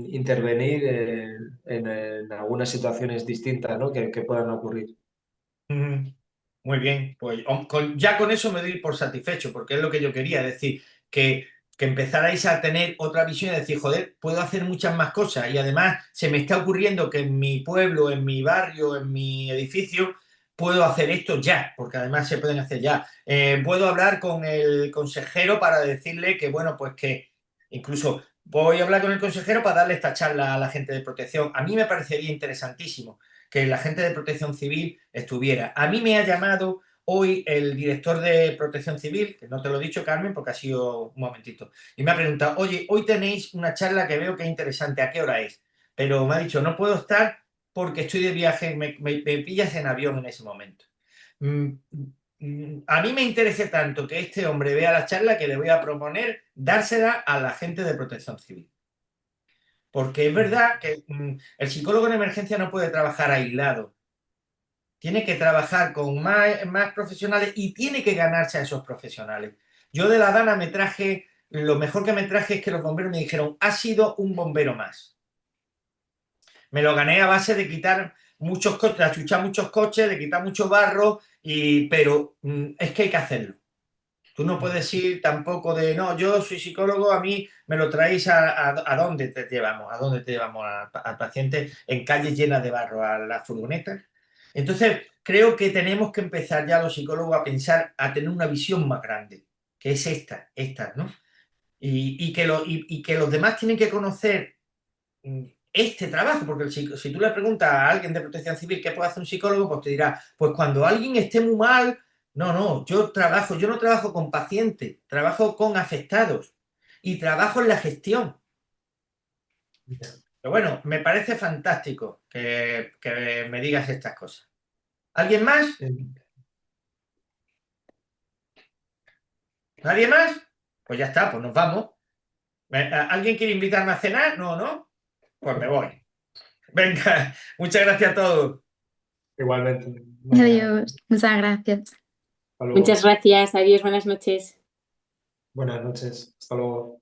intervenir en algunas situaciones distintas, ¿no? que puedan ocurrir. Ujú. Muy bien, pues ya con eso me doy por satisfecho, porque es lo que yo quería decir, que empezarais a tener otra visión y decir, joder, puedo hacer muchas más cosas y además se me está ocurriendo que en mi pueblo, en mi barrio, en mi edificio, puedo hacer esto ya, porque además se pueden hacer ya. Puedo hablar con el consejero para decirle que, bueno, pues que incluso voy a hablar con el consejero para darle esta charla a la gente de protección. A mí me parecería interesantísimo que la gente de Protección Civil estuviera. A mí me ha llamado hoy el director de Protección Civil, que no te lo he dicho, Carmen, porque ha sido un momentito, y me ha preguntado, oye, hoy tenéis una charla que veo que es interesante, ¿a qué hora es? Pero me ha dicho, no puedo estar porque estoy de viaje, me pillas en avión en ese momento. Mm, a mí me interesa tanto que este hombre vea la charla que le voy a proponer dársela a la gente de Protección Civil. Porque es verdad que el psicólogo en emergencia no puede trabajar aislado. Tiene que trabajar con más profesionales y tiene que ganarse a esos profesionales. Yo de la Dana lo mejor que me traje es que los bomberos me dijeron, has sido un bombero más. Me lo gané a base de quitar muchos coches, de achuchar muchos coches, de quitar mucho barro, pero es que hay que hacerlo. Tú no puedes ir tampoco de, no, yo soy psicólogo, a mí me lo traéis a dónde te llevamos, al paciente en calles llenas de barro, a las furgonetas. Entonces, creo que tenemos que empezar ya los psicólogos a pensar, a tener una visión más grande, que es esta, ¿no? Y que los demás tienen que conocer este trabajo, porque si tú le preguntas a alguien de protección civil qué puede hacer un psicólogo, pues te dirá, pues cuando alguien esté muy mal, no, yo no trabajo con pacientes, trabajo con afectados y trabajo en la gestión. Pero bueno, me parece fantástico que me digas estas cosas. ¿Alguien más? ¿Nadie más? Pues ya está, pues nos vamos. ¿Alguien quiere invitarme a cenar? No. Pues me voy. Venga, muchas gracias a todos. Igualmente. Venga, Adiós, muchas gracias. hasta luego. Muchas gracias. Adiós, buenas noches. Buenas noches. Hasta luego.